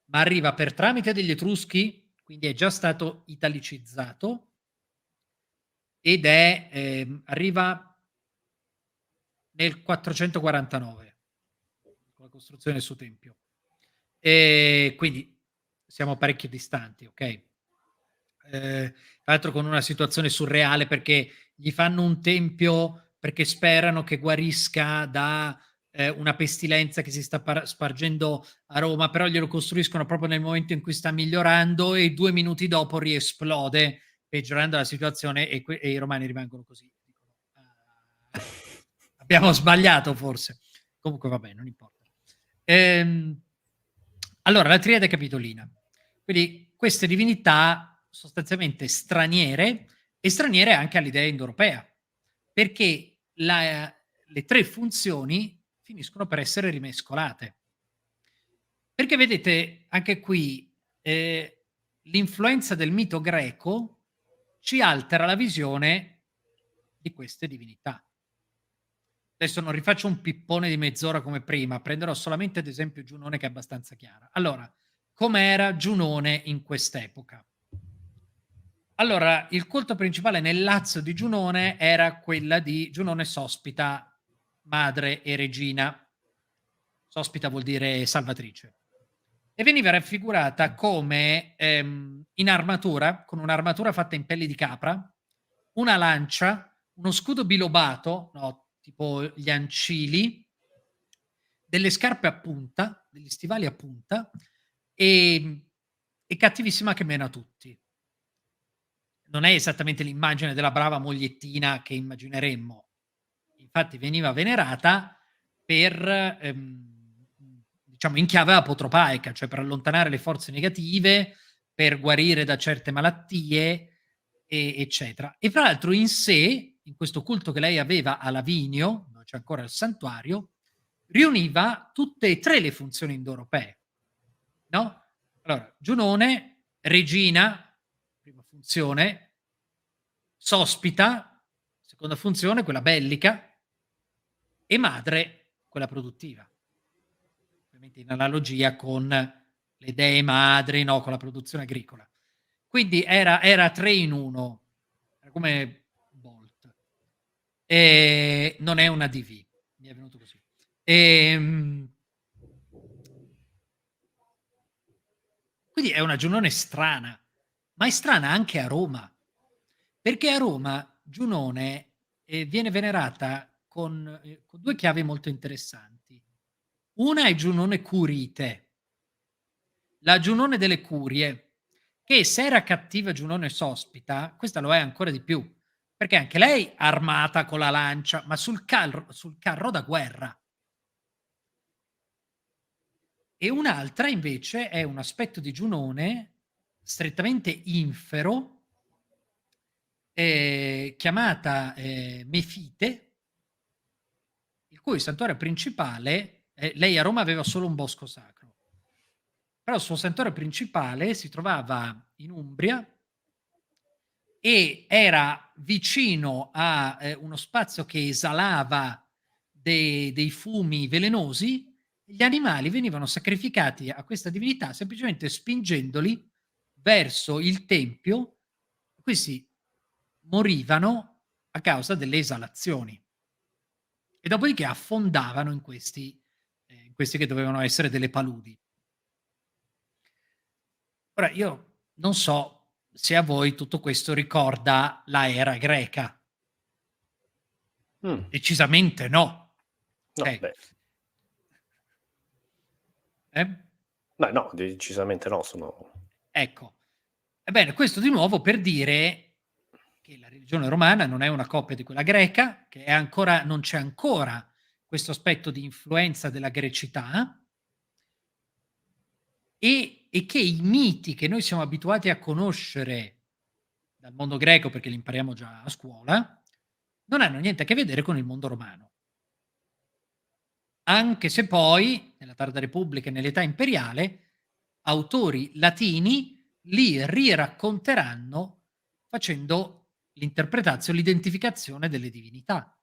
S2: ma arriva per tramite degli Etruschi, quindi è già stato italicizzato ed arriva nel 449 con la costruzione del suo tempio. Quindi siamo parecchio distanti, okay? Tra l'altro con una situazione surreale perché gli fanno un tempio perché sperano che guarisca da, una pestilenza che si sta spargendo a Roma, però glielo costruiscono proprio nel momento in cui sta migliorando e 2 minuti dopo riesplode, peggiorando la situazione e i romani rimangono così. Dicono: "Ah, abbiamo sbagliato forse". Comunque vabbè, non importa. Ehm, allora la triade capitolina. Quindi queste divinità sostanzialmente straniere e straniere anche all'idea indoeuropea, perché le 3 funzioni finiscono per essere rimescolate. Perché vedete anche qui, l'influenza del mito greco ci altera la visione di queste divinità. Adesso non rifaccio un pippone di mezz'ora come prima, prenderò solamente ad esempio Giunone che è abbastanza chiara. Allora, com'era Giunone in quest'epoca? Allora, il culto principale nel Lazio di Giunone era quella di Giunone Sospita, madre e regina. Sospita vuol dire salvatrice. E veniva raffigurata come, in armatura, con un'armatura fatta in pelli di capra, una lancia, uno scudo bilobato, no, tipo gli ancili, delle scarpe a punta, degli stivali a punta, ehm, e cattivissima che mena tutti. Non è esattamente l'immagine della brava mogliettina che immagineremmo. Infatti veniva venerata per, diciamo in chiave apotropaica, cioè per allontanare le forze negative, per guarire da certe malattie, eccetera. E fra l'altro in sé, in questo culto che lei aveva a Lavinio, dove c'è ancora il santuario, riuniva tutte e 3 le funzioni indoeuropee, no, allora Giunone, regina, prima funzione, sospita, seconda funzione, quella bellica, e madre, quella produttiva. Ovviamente in analogia con le dee madri, no, con la produzione agricola. Quindi era 3 in 1, era come Bolt. Non è una DV, mi è venuto così. Quindi è una Giunone strana, ma è strana anche a Roma, perché a Roma Giunone, viene venerata con 2 chiavi molto interessanti. Una è Giunone Curite, la Giunone delle Curie, che se era cattiva Giunone Sospita, questa lo è ancora di più, perché anche lei armata con la lancia, ma sul carro da guerra. E un'altra invece è un aspetto di Giunone strettamente infero, chiamata, Mefite, il cui santuario principale lei a Roma aveva solo un bosco sacro, però il suo santuario principale si trovava in Umbria e era vicino a, uno spazio che esalava dei fumi velenosi, gli animali venivano sacrificati a questa divinità semplicemente spingendoli verso il tempio, questi morivano a causa delle esalazioni e dopodiché affondavano in questi che dovevano essere delle paludi. Ora io non so se a voi tutto questo ricorda la era greca. Decisamente no.
S1: No,
S2: Okay.
S1: beh.
S2: Eh?
S1: Ma no, decisamente no, sono
S2: Ecco. Ebbene, questo di nuovo per dire che la religione romana non è una copia di quella greca, che è ancora non c'è ancora questo aspetto di influenza della grecità e che i miti che noi siamo abituati a conoscere dal mondo greco, perché li impariamo già a scuola, non hanno niente a che vedere con il mondo romano. Anche se poi, nella tarda repubblica e nell'età imperiale, autori latini li riracconteranno facendo l'interpretazio, l'identificazione delle divinità,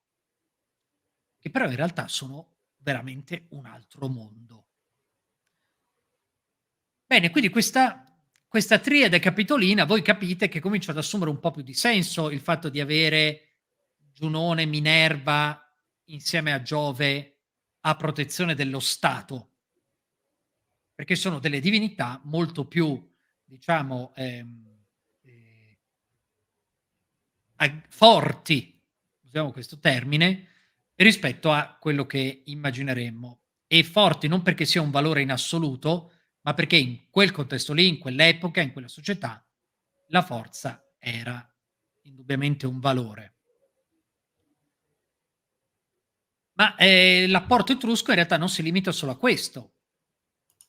S2: che però in realtà sono veramente un altro mondo. Bene, quindi questa triade capitolina, voi capite che comincia ad assumere un po' più di senso il fatto di avere Giunone, Minerva insieme a Giove a protezione dello Stato, perché sono delle divinità molto più, diciamo, forti, usiamo questo termine, rispetto a quello che immagineremmo. E forti non perché sia un valore in assoluto, ma perché in quel contesto lì, in quell'epoca, in quella società, la forza era indubbiamente un valore. Ma l'apporto etrusco in realtà non si limita solo a questo.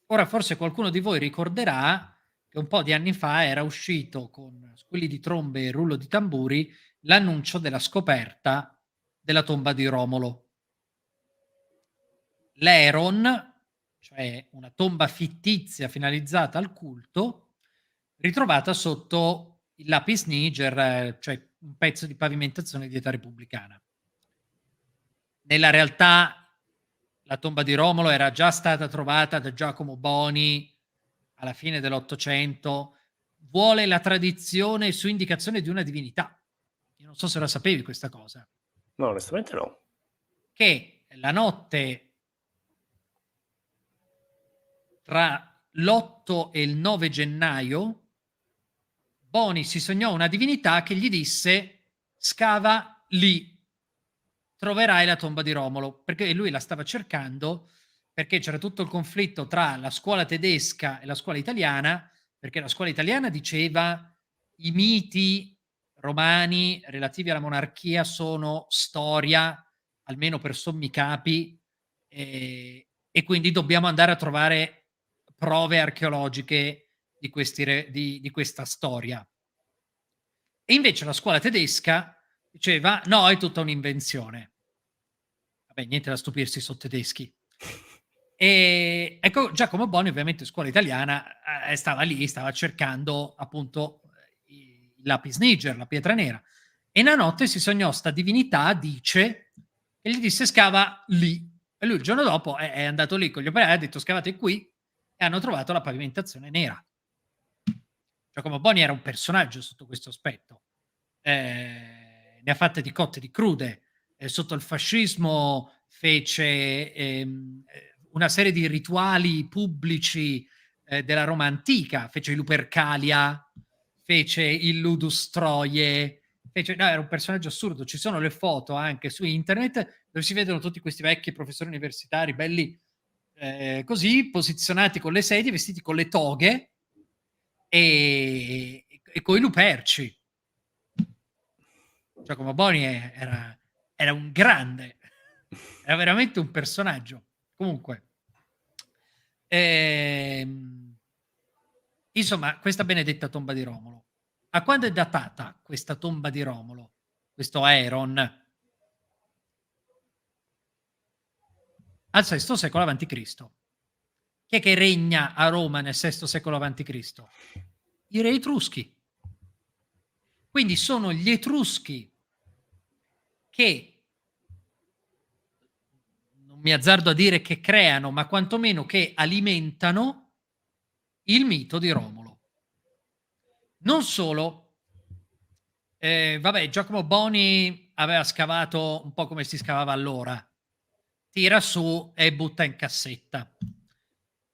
S2: Ora forse qualcuno di voi ricorderà che un po' di anni fa era uscito con squilli di trombe e rullo di tamburi l'annuncio della scoperta della tomba di Romolo. L'Eron, cioè una tomba fittizia finalizzata al culto, ritrovata sotto il Lapis Niger, cioè un pezzo di pavimentazione di età repubblicana. Nella realtà la tomba di Romolo era già stata trovata da Giacomo Boni alla fine dell'Ottocento, vuole la tradizione su indicazione di una divinità. Io non so se la sapevi questa cosa,
S1: no, onestamente no.
S2: che la notte tra l'8 e il 9 gennaio Boni si sognò una divinità che gli disse: "Scava lì, troverai la tomba di Romolo", perché lui la stava cercando, perché c'era tutto il conflitto tra la scuola tedesca e la scuola italiana, perché la scuola italiana diceva i miti romani relativi alla monarchia sono storia, almeno per sommi capi, e quindi dobbiamo andare a trovare prove archeologiche di di questa storia. E invece la scuola tedesca diceva: "No, è tutta un'invenzione". Vabbè, niente da stupirsi, so' tedeschi. Ecco, Giacomo Boni ovviamente scuola italiana, stava lì, stava cercando appunto il Lapis Niger, la pietra nera. E una notte si sognò 'sta divinità, dice, e gli disse: "Scava lì". E lui il giorno dopo è andato lì con gli operai, ha detto: "Scavate qui", e hanno trovato la pavimentazione nera. Giacomo Boni era un personaggio sotto questo aspetto. Ne ha fatte di cotte e di crude. Sotto il fascismo fece, una serie di rituali pubblici, della Roma antica, fece i Lupercalia, fece il Ludus Troie, fece no, era un personaggio assurdo. Ci sono le foto anche su internet dove si vedono tutti questi vecchi professori universitari belli, così, posizionati con le sedie, vestiti con le toghe e coi Luperci. Giacomo Boni era un grande, era veramente un personaggio. Comunque, ehm, insomma, questa benedetta tomba di Romolo. A quando è datata questa tomba di Romolo? Questo Aeron? Al VI secolo avanti Cristo. Chi è che regna a Roma nel VI secolo avanti Cristo? I re etruschi. Quindi sono gli etruschi che non mi azzardo a dire che creano, ma quantomeno che alimentano il mito di Romolo. Non solo, vabbè, Giacomo Boni aveva scavato un po' come si scavava allora, tira su e butta in cassetta.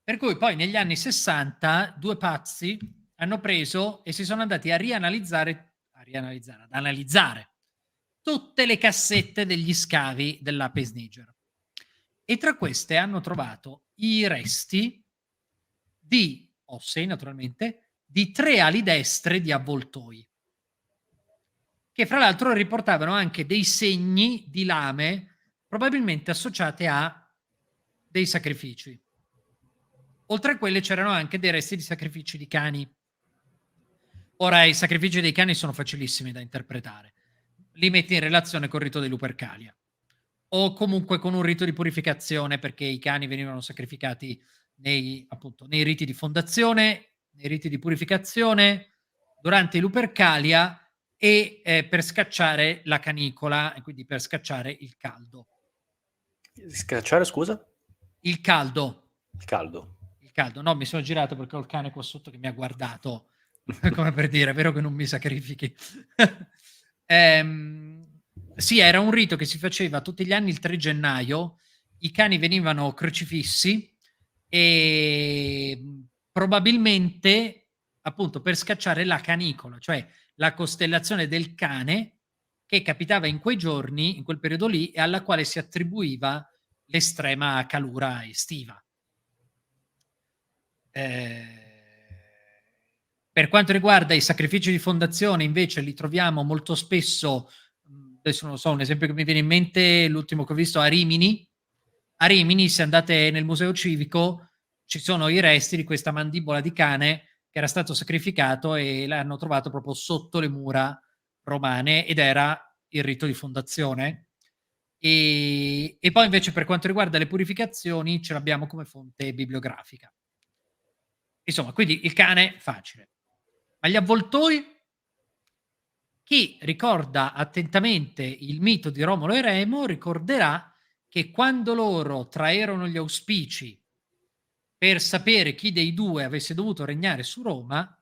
S2: Per cui poi negli anni '60 2 pazzi hanno preso e si sono andati a rianalizzare, ad analizzare tutte le cassette degli scavi dell'Apis Niger e tra queste hanno trovato i resti di ossei, naturalmente, di 3 ali destre di avvoltoi, che fra l'altro riportavano anche dei segni di lame probabilmente associate a dei sacrifici. Oltre a quelle c'erano anche dei resti di sacrifici di cani. Ora, i sacrifici dei cani sono facilissimi da interpretare. Li metti in relazione col rito di Lupercalia o comunque con un rito di purificazione, perché i cani venivano sacrificati appunto, nei riti di fondazione, nei riti di purificazione, durante i Lupercalia e per scacciare la canicola e quindi per scacciare il caldo.
S1: Scacciare, scusa?
S2: Il caldo.
S1: Il caldo.
S2: Il caldo. No, mi sono girato perché ho il cane qua sotto che mi ha guardato come per dire: "È vero che non mi sacrifichi?" Sì, era un rito che si faceva tutti gli anni il 3 gennaio. I cani venivano crocifissi e, probabilmente, appunto, per scacciare la canicola, cioè la costellazione del cane che capitava in quei giorni, in quel periodo lì, e alla quale si attribuiva l'estrema calura estiva. Ehm, per quanto riguarda i sacrifici di fondazione invece li troviamo molto spesso, adesso non lo so, un esempio che mi viene in mente, l'ultimo che ho visto a Rimini. A Rimini, se andate nel museo civico, ci sono i resti di questa mandibola di cane che era stato sacrificato e l'hanno trovato proprio sotto le mura romane ed era il rito di fondazione. E poi invece per quanto riguarda le purificazioni ce l'abbiamo come fonte bibliografica. Insomma, quindi il cane facile. Ma gli avvoltoi? Chi ricorda attentamente il mito di Romolo e Remo ricorderà che quando loro traerono gli auspici per sapere chi dei due avesse dovuto regnare su Roma,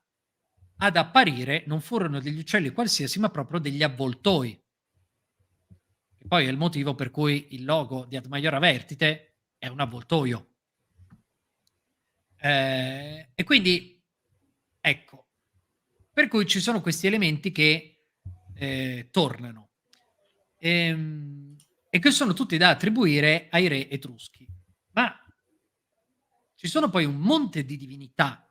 S2: ad apparire non furono degli uccelli qualsiasi, ma proprio degli avvoltoi. Che poi è il motivo per cui il logo di Ad Maiora Vertite è un avvoltoio. E quindi, ecco, per cui ci sono questi elementi che tornano e che sono tutti da attribuire ai re etruschi. Ma ci sono poi un monte di divinità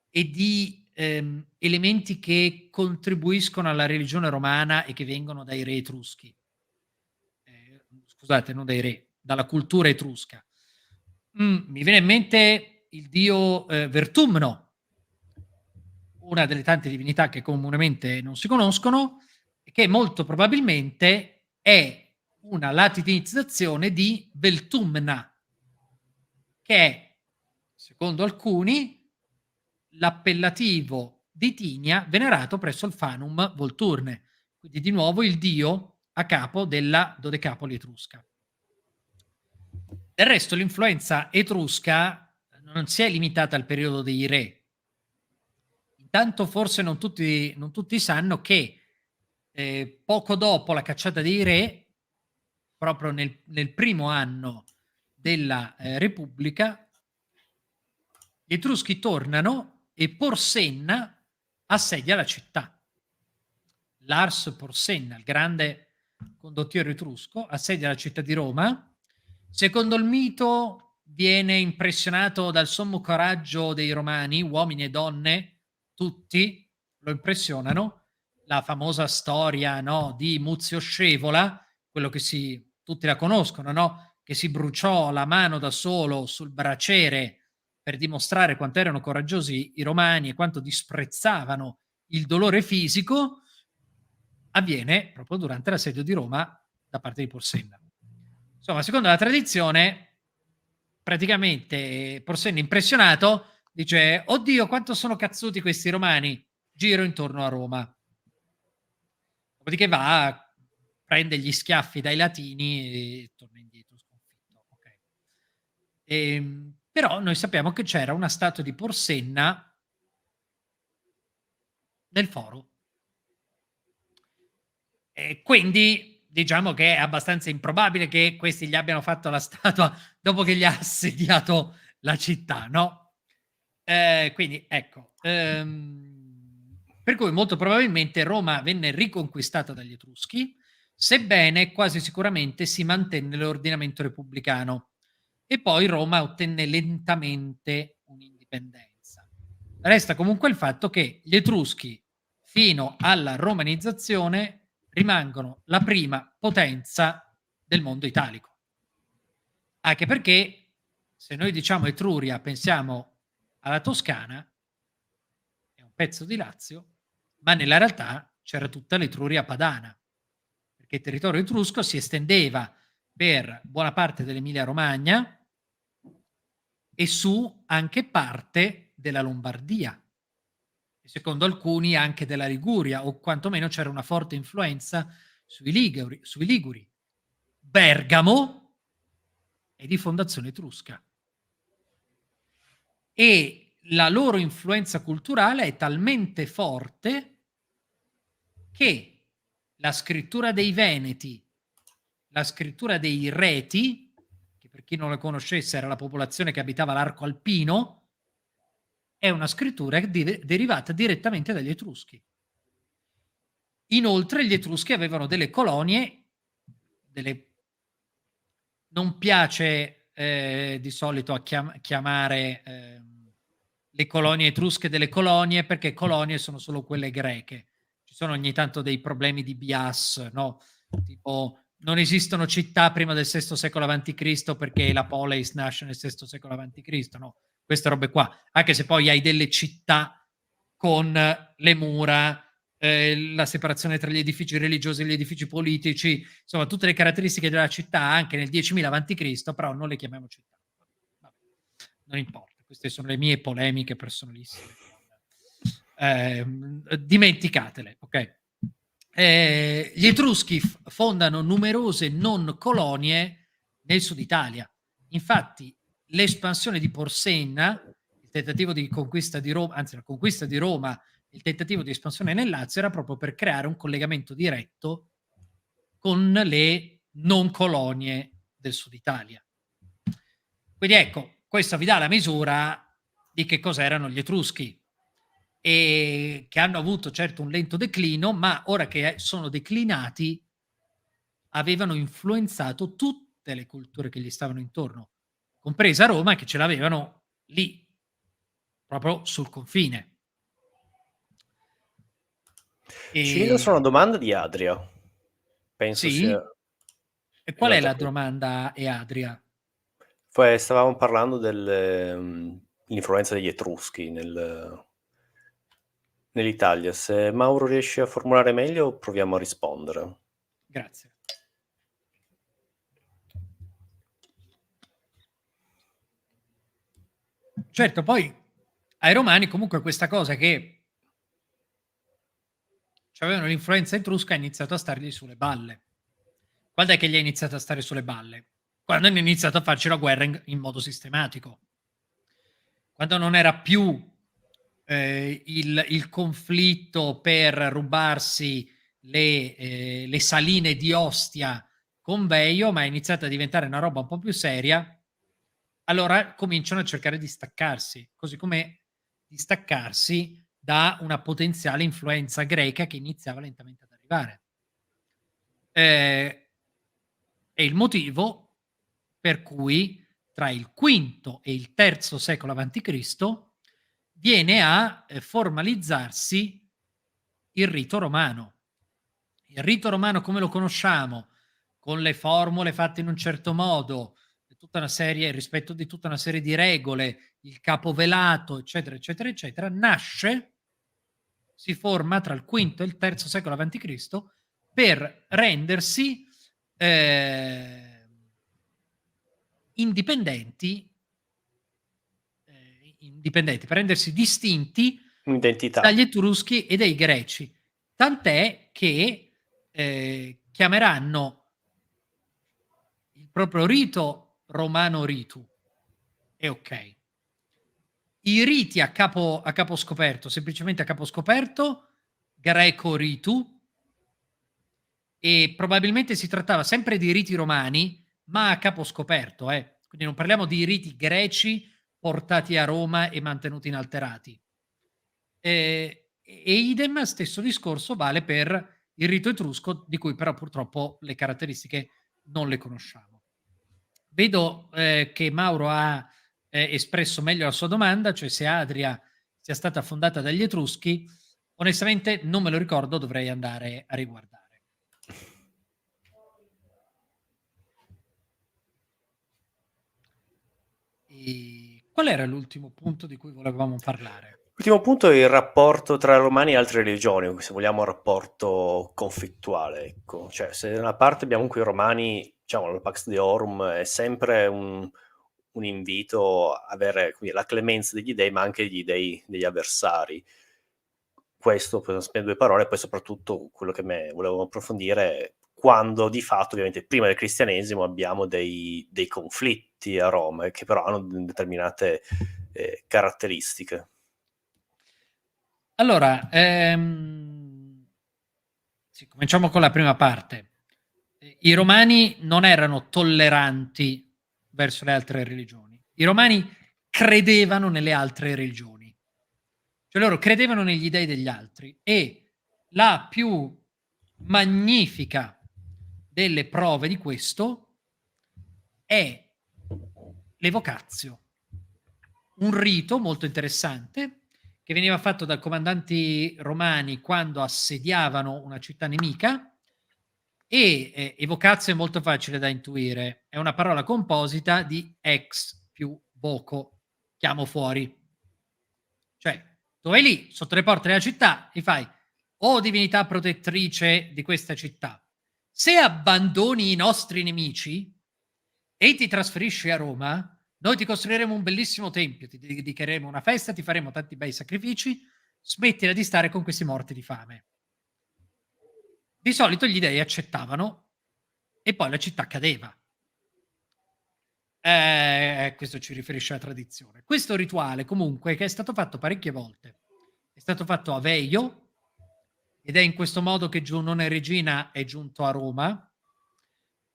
S2: e di elementi che contribuiscono alla religione romana e che vengono dai re etruschi. Scusate, non dai re, dalla cultura etrusca. Mi viene in mente il dio Vertumno, una delle tante divinità che comunemente non si conoscono, e che molto probabilmente è una latinizzazione di Veltumna, che è, secondo alcuni, l'appellativo di Tinia venerato presso il Fanum Volturne, quindi di nuovo il dio a capo della Dodecapoli etrusca. Del resto l'influenza etrusca non si è limitata al periodo dei re. Intanto forse non tutti sanno che poco dopo la cacciata dei re, proprio nel primo anno della Repubblica, gli Etruschi tornano e Porsenna assedia la città. Lars Porsenna, il grande condottiero etrusco, assedia la città di Roma. Secondo il mito viene impressionato dal sommo coraggio dei romani, uomini e donne, tutti lo impressionano. La famosa storia, no, di Muzio Scevola, quello che tutti la conoscono, no? Che si bruciò la mano da solo sul braciere per dimostrare quanto erano coraggiosi i romani e quanto disprezzavano il dolore fisico, avviene proprio durante l'assedio di Roma da parte di Porsenna. Insomma, secondo la tradizione, praticamente Porsenna impressionato dice: "Oddio, quanto sono cazzuti questi romani, giro intorno a Roma". Dopodiché va, prende gli schiaffi dai latini e torna indietro sconfitto. Okay. Però noi sappiamo che c'era una statua di Porsenna nel foro. E quindi diciamo che è abbastanza improbabile che questi gli abbiano fatto la statua dopo che gli ha assediato la città, no? Quindi ecco, per cui molto probabilmente Roma venne riconquistata dagli Etruschi sebbene quasi sicuramente si mantenne l'ordinamento repubblicano e poi Roma ottenne lentamente un'indipendenza. Resta comunque il fatto che gli Etruschi, fino alla romanizzazione, rimangono la prima potenza del mondo italico. Anche perché se noi diciamo Etruria pensiamo alla Toscana, è un pezzo di Lazio, ma nella realtà c'era tutta l'Etruria padana, perché il territorio etrusco si estendeva per buona parte dell'Emilia-Romagna e su anche parte della Lombardia, e secondo alcuni anche della Liguria, o quantomeno c'era una forte influenza sui Liguri. Bergamo è di fondazione etrusca e la loro influenza culturale è talmente forte che la scrittura dei Veneti, la scrittura dei Reti, che per chi non la conoscesse era la popolazione che abitava l'arco alpino, è una scrittura derivata direttamente dagli Etruschi. Inoltre gli Etruschi avevano delle colonie, non piace di solito a chiamare le colonie etrusche delle colonie, perché colonie sono solo quelle greche. Ci sono ogni tanto dei problemi di bias, no? Tipo non esistono città prima del VI secolo a.C. perché la poleis nasce nel VI secolo a.C., no? Queste robe qua. Anche se poi hai delle città con le mura, la separazione tra gli edifici religiosi e gli edifici politici, insomma tutte le caratteristiche della città anche nel 10.000 a.C., però non le chiamiamo città. Vabbè, non importa, queste sono le mie polemiche personalissime. Dimenticatele, ok? Gli Etruschi fondano numerose non colonie nel sud Italia. Infatti l'espansione di Porsenna, il tentativo di conquista di Roma, anzi la conquista di Roma, il tentativo di espansione nel Lazio era proprio per creare un collegamento diretto con le non colonie del sud Italia. Quindi ecco, questo vi dà la misura di che cosa erano gli Etruschi, e che hanno avuto certo un lento declino, ma ora che sono declinati avevano influenzato tutte le culture che gli stavano intorno, compresa Roma, che ce l'avevano lì, proprio sul confine.
S1: Ci vedo solo una domanda di Adria. Penso sia...
S2: Sì? E qual è la domanda, Adria?
S1: Stavamo parlando dell'influenza degli Etruschi nell'Italia. Se Mauro riesce a formulare meglio, proviamo a rispondere.
S2: Grazie. Certo, poi ai Romani comunque questa cosa che avevano l'influenza etrusca ha iniziato a stargli sulle balle. Quando è che gli ha iniziato a stare sulle balle? Quando hanno iniziato a farci la guerra in modo sistematico. Quando non era più il conflitto per rubarsi le saline di Ostia con Veio, ma è iniziata a diventare una roba un po' più seria, allora cominciano a cercare di staccarsi, così come di staccarsi da una potenziale influenza greca che iniziava lentamente ad arrivare. È il motivo per cui tra il V e il III secolo a.C. viene a formalizzarsi il rito romano. Il rito romano come lo conosciamo, con le formule fatte in un certo modo, tutta una serie, rispetto di tutta una serie di regole, il capovelato, eccetera, eccetera, eccetera, nasce, si forma tra il V e il III secolo a.C. per rendersi indipendenti, per rendersi distinti dagli Etruschi e dai Greci. Tant'è che chiameranno il proprio rito romano ritu. E ok. I riti a capo scoperto, semplicemente a capo scoperto, greco ritu, e probabilmente si trattava sempre di riti romani, ma a capo scoperto, quindi non parliamo di riti greci portati a Roma e mantenuti inalterati. E idem, stesso discorso vale per il rito etrusco, di cui però purtroppo le caratteristiche non le conosciamo. Vedo che Mauro ha espresso meglio la sua domanda, cioè se Adria sia stata fondata dagli Etruschi. Onestamente non me lo ricordo, dovrei andare a riguardare. E qual era l'ultimo punto di cui volevamo parlare?
S1: L'ultimo punto è il rapporto tra romani e altre religioni, se vogliamo un rapporto conflittuale, ecco. Cioè, se da una parte abbiamo comunque i romani, diciamo, la Pax Deorum è sempre un invito a avere quindi la clemenza degli dei, ma anche gli dei degli avversari. Questo, per spendere 2 parole, poi soprattutto quello che volevo approfondire è quando di fatto, ovviamente, prima del cristianesimo abbiamo dei conflitti a Roma, che però hanno determinate caratteristiche.
S2: Allora, sì, cominciamo con la prima parte. I romani non erano tolleranti verso le altre religioni. I romani credevano nelle altre religioni. Cioè loro credevano negli dei degli altri e la più magnifica delle prove di questo è l'evocatio, un rito molto interessante che veniva fatto dai comandanti romani quando assediavano una città nemica e evocatio è molto facile da intuire, è una parola composita di ex più voco, chiamo fuori. Cioè, tu vai lì, sotto le porte della città, e fai: "O divinità protettrice di questa città, se abbandoni i nostri nemici e ti trasferisci a Roma, noi ti costruiremo un bellissimo tempio, ti dedicheremo una festa, ti faremo tanti bei sacrifici, smettila di stare con questi morti di fame." Di solito gli dei accettavano e poi la città cadeva. Questo ci riferisce alla tradizione. Questo rituale comunque, che è stato fatto parecchie volte, è stato fatto a Veio ed è in questo modo che Giunone Regina è giunto a Roma,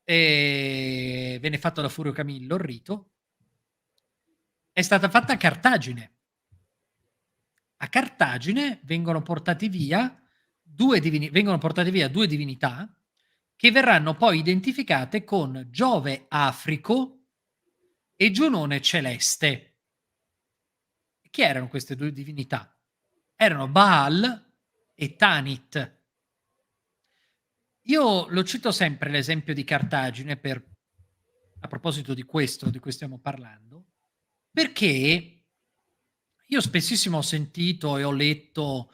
S2: e venne fatto da Furio Camillo il rito. È stata fatta a Cartagine. A Cartagine vengono portati via due divinità che verranno poi identificate con Giove Africo e Giunone Celeste. Chi erano queste due divinità? Erano Baal e Tanit. Io lo cito sempre l'esempio di Cartagine a proposito di questo di cui stiamo parlando, perché io spessissimo ho sentito e ho letto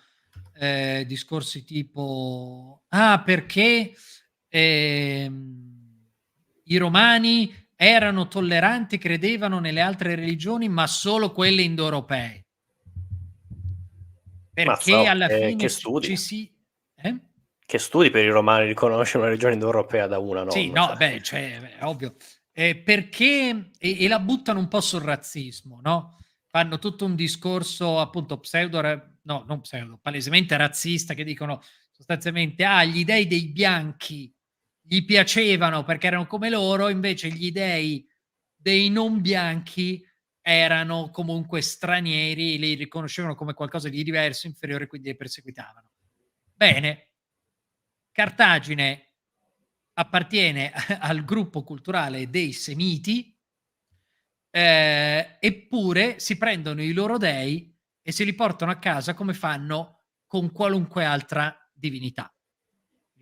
S2: discorsi tipo: "Ah, perché i romani erano tolleranti, credevano nelle altre religioni, ma solo quelle indoeuropee."
S1: Mazza,
S2: Perché
S1: oh,
S2: alla
S1: che
S2: fine
S1: studi.
S2: ci si eh?
S1: Che studi per i romani riconoscere una regione indoeuropea da una
S2: Sì,
S1: non.
S2: no,
S1: Cioè.
S2: beh, cioè, è ovvio. Perché la buttano un po' sul razzismo, no, fanno tutto un discorso appunto no, non pseudo, palesemente razzista, che dicono sostanzialmente: "Ah, gli dei dei bianchi gli piacevano perché erano come loro, invece gli dei dei non bianchi erano comunque stranieri, li riconoscevano come qualcosa di diverso, inferiore, quindi li perseguitavano." Bene, Cartagine appartiene al gruppo culturale dei Semiti, eppure si prendono i loro dei e se li portano a casa come fanno con qualunque altra divinità.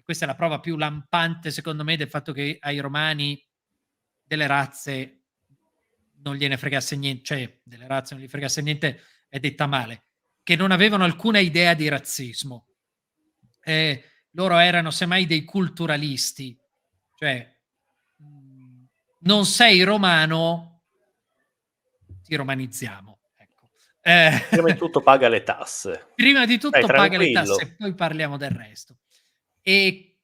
S2: Questa è la prova più lampante, secondo me, del fatto che ai romani delle razze non gliene fregasse cioè delle razze non gli fregasse niente è detta male, che non avevano alcuna idea di razzismo. Ehm, Loro erano semmai dei culturalisti, cioè, non sei romano, ti romanizziamo, ecco.
S1: Prima di tutto paga le tasse.
S2: Prima di
S1: Stai
S2: tutto paga le
S1: tranquillo.
S2: tasse, poi parliamo del resto. E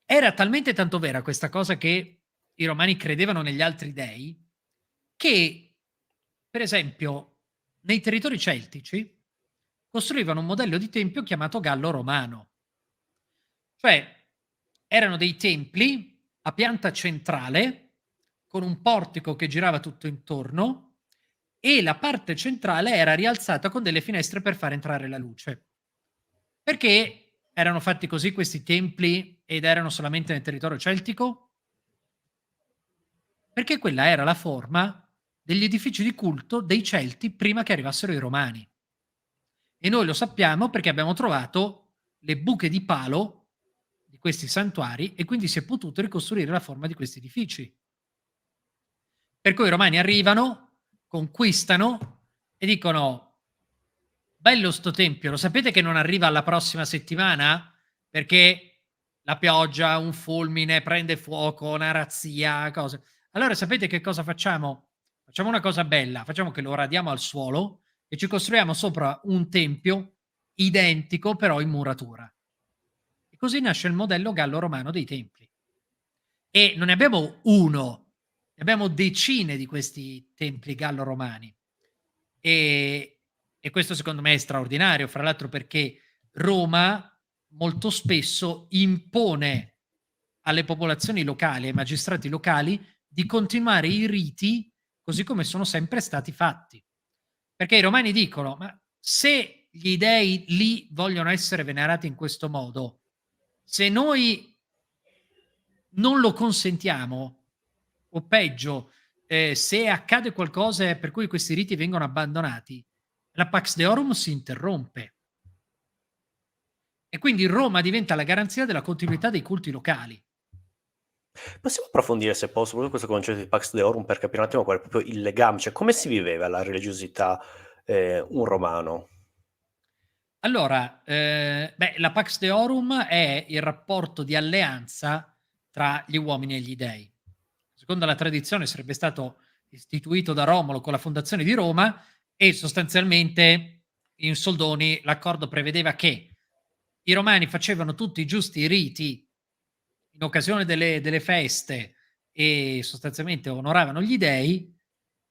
S2: era talmente tanto vera questa cosa che i romani credevano negli altri dei, che per esempio nei territori celtici costruivano un modello di tempio chiamato Gallo Romano. Cioè, erano dei templi a pianta centrale, con un portico che girava tutto intorno e la parte centrale era rialzata con delle finestre per far entrare la luce. Perché erano fatti così questi templi ed erano solamente nel territorio celtico? Perché quella era la forma degli edifici di culto dei Celti prima che arrivassero i Romani. E noi lo sappiamo perché abbiamo trovato le buche di palo di questi santuari e quindi si è potuto ricostruire la forma di questi edifici. Per cui i Romani arrivano, conquistano e dicono: "Bello sto tempio, lo sapete che non arriva alla prossima settimana? Perché la pioggia, un fulmine, prende fuoco, una razzia, cose. Allora sapete che cosa facciamo? Facciamo una cosa bella, facciamo che lo radiamo al suolo e ci costruiamo sopra un tempio identico però in muratura." E così nasce il modello gallo-romano dei templi. E non ne abbiamo 1, ne abbiamo decine di questi templi gallo-romani. E e questo secondo me è straordinario, fra l'altro perché Roma molto spesso impone alle popolazioni locali, ai magistrati locali, di continuare i riti così come sono sempre stati fatti. Perché i romani dicono: "Ma se gli dei lì vogliono essere venerati in questo modo, se noi non lo consentiamo, o peggio, se accade qualcosa per cui questi riti vengono abbandonati, la Pax Deorum si interrompe e quindi Roma diventa la garanzia della continuità dei culti locali."
S1: Possiamo approfondire, se posso, proprio questo concetto di Pax Deorum per capire un attimo qual è proprio il legame, cioè come si viveva la religiosità, un romano?
S2: Allora, beh, la Pax Deorum è il rapporto di alleanza tra gli uomini e gli dei. Secondo la tradizione sarebbe stato istituito da Romolo con la fondazione di Roma e sostanzialmente in soldoni l'accordo prevedeva che i romani facevano tutti i giusti riti in occasione delle feste e sostanzialmente onoravano gli dei,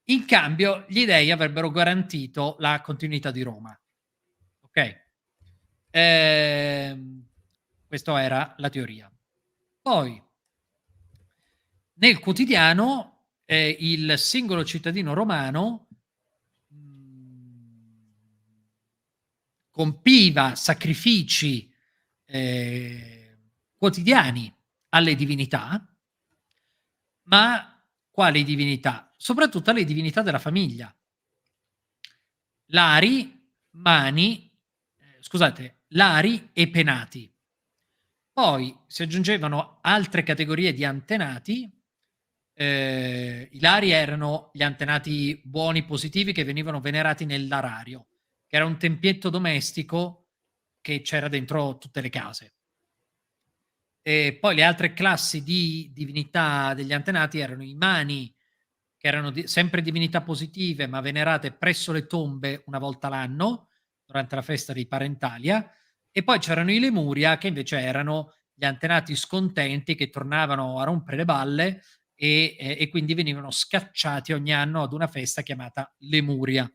S2: in cambio gli dei avrebbero garantito la continuità di Roma. Ok? Ehm, Questo era la teoria. Poi, nel quotidiano, il singolo cittadino romano, mhmm, compiva sacrifici, quotidiani alle divinità, ma quali divinità? Soprattutto alle divinità della famiglia. Lari, Mani scusate, Lari e Penati. Poi si aggiungevano altre categorie di antenati. I Lari erano gli antenati buoni, positivi, che venivano venerati nel larario, che era un tempietto domestico che c'era dentro tutte le case. E poi le altre classi di divinità degli antenati erano i Mani, che erano sempre divinità positive, ma venerate presso le tombe una volta l'anno, durante la festa dei Parentalia, e poi c'erano i Lemuria, che invece erano gli antenati scontenti che tornavano a rompere le balle e quindi venivano scacciati ogni anno ad una festa chiamata Lemuria.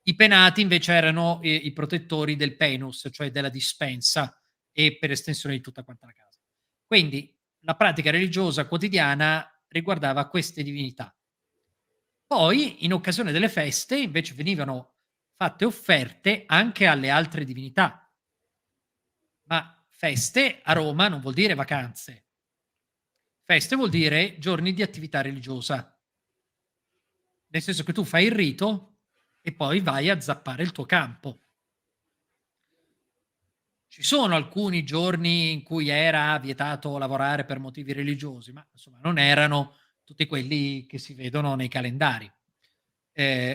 S2: I penati invece erano i protettori del penus, cioè della dispensa e per estensione di tutta quanta la casa. Quindi la pratica religiosa quotidiana riguardava queste divinità. Poi, in occasione delle feste, invece venivano fatte offerte anche alle altre divinità. Ma feste a Roma non vuol dire vacanze. Feste vuol dire giorni di attività religiosa. Nel senso che tu fai il rito e poi vai a zappare il tuo campo. Ci sono alcuni giorni in cui era vietato lavorare per motivi religiosi, ma insomma non erano tutti quelli che si vedono nei calendari.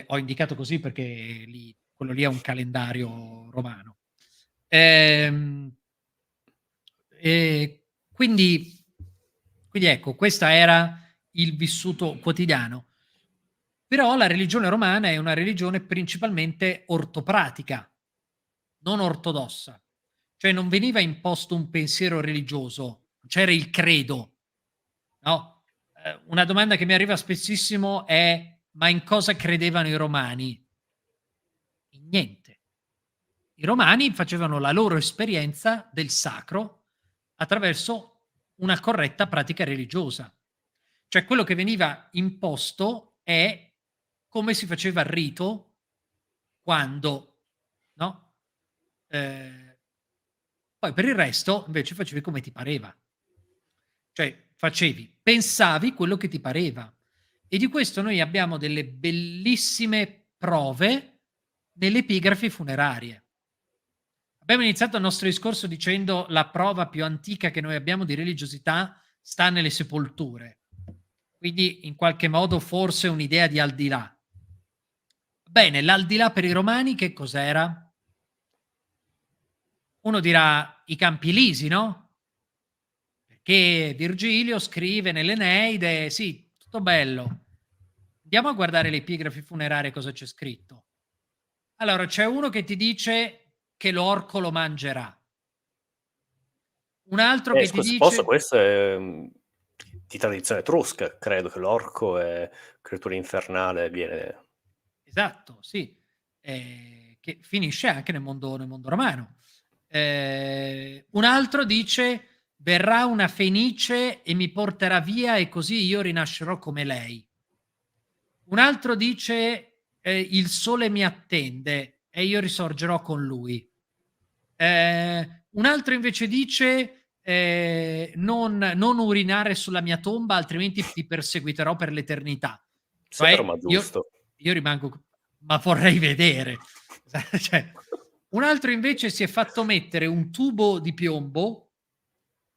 S2: Ho indicato così perché quello lì è un calendario romano. Ehm, quindi ecco, questa era il vissuto quotidiano. Però la religione romana è una religione principalmente ortopratica, non ortodossa. Cioè non veniva imposto un pensiero religioso, c'era il credo, no, una domanda che mi arriva spessissimo è: ma in cosa credevano i romani? In niente. I romani facevano la loro esperienza del sacro attraverso una corretta pratica religiosa. Cioè quello che veniva imposto è come si faceva il rito quando, no, ehm Poi per il resto invece facevi come ti pareva. Cioè pensavi quello che ti pareva. E di questo noi abbiamo delle bellissime prove nelle epigrafi funerarie. Abbiamo iniziato il nostro discorso dicendo la prova più antica che noi abbiamo di religiosità sta nelle sepolture. Quindi in qualche modo forse un'idea di al di là. Bene, l'aldilà per i romani che cos'era? Uno dirà i Campi Elisi, no? Perché Virgilio scrive nell'Eneide, sì, tutto bello. Andiamo a guardare le epigrafi funerarie cosa c'è scritto. Allora, c'è uno che ti dice che l'orco lo mangerà. Un altro che ti
S1: Scusa, se posso,
S2: dice...
S1: questo è di tradizione etrusca, credo che l'orco è creatura infernale, viene...
S2: Esatto, sì, che finisce anche nel mondo romano. Un altro dice: verrà una fenice e mi porterà via e così io rinascerò come lei. Un altro dice: il sole mi attende e io risorgerò con lui. Un altro invece dice: non urinare sulla mia tomba, altrimenti ti perseguiterò per l'eternità.
S1: Severo
S2: Cioè,
S1: ma giusto.
S2: io rimango, ma vorrei vedere. Cioè, un altro invece si è fatto mettere un tubo di piombo,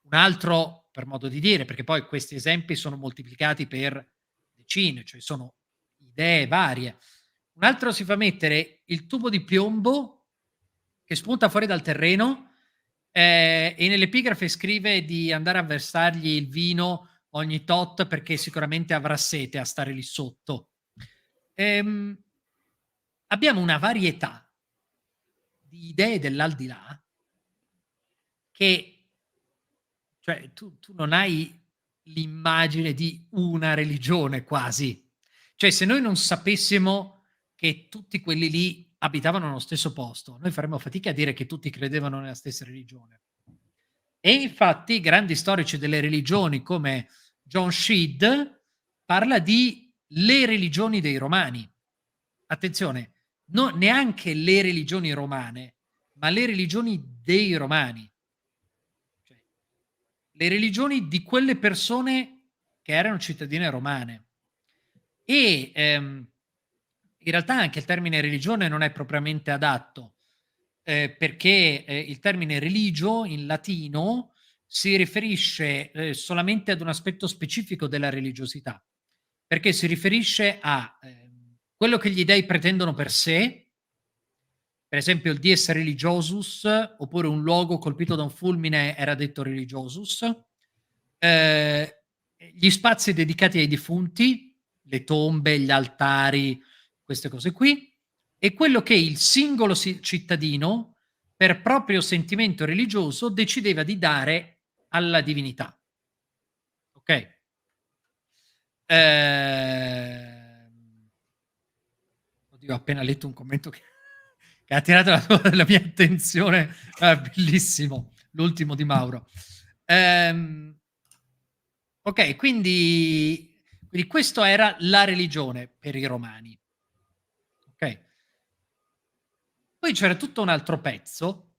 S2: un altro per modo di dire, perché poi questi esempi sono moltiplicati per decine, cioè sono idee varie. Un altro si fa mettere il tubo di piombo che spunta fuori dal terreno e nell'epigrafe scrive di andare a versargli il vino ogni tot perché sicuramente avrà sete a stare lì sotto. Abbiamo una varietà di idee dell'aldilà che, cioè, tu non hai l'immagine di una religione quasi. Cioè, se noi non sapessimo che tutti quelli lì abitavano nello stesso posto, noi faremmo fatica a dire che tutti credevano nella stessa religione. E infatti grandi storici delle religioni come John Sheed parla di le religioni dei romani. Attenzione, neanche le religioni romane, ma le religioni dei romani. Cioè, le religioni di quelle persone che erano cittadine romane. E in realtà anche il termine religione non è propriamente adatto, perché il termine religio in latino si riferisce solamente ad un aspetto specifico della religiosità, perché si riferisce a quello che gli dei pretendono per sé, per esempio il dies religiosus, oppure un luogo colpito da un fulmine era detto religiosus, gli spazi dedicati ai defunti, le tombe, gli altari, queste cose qui, e quello che il singolo cittadino, per proprio sentimento religioso, decideva di dare alla divinità. Ok? Oddio, ho appena letto un commento che ha attirato la mia attenzione. Bellissimo, l'ultimo di Mauro. Ok, quindi questo era la religione per i romani. Ok. Poi c'era tutto un altro pezzo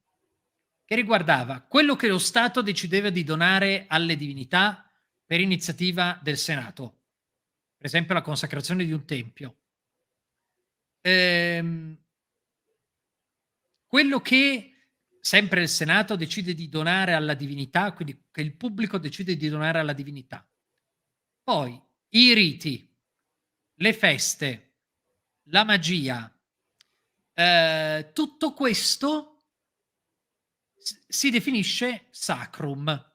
S2: che riguardava quello che lo Stato decideva di donare alle divinità per iniziativa del Senato. Per esempio la consacrazione di un tempio. Quello che sempre il Senato decide di donare alla divinità, quindi che il pubblico decide di donare alla divinità. Poi i riti, le feste, la magia, tutto questo si definisce sacrum.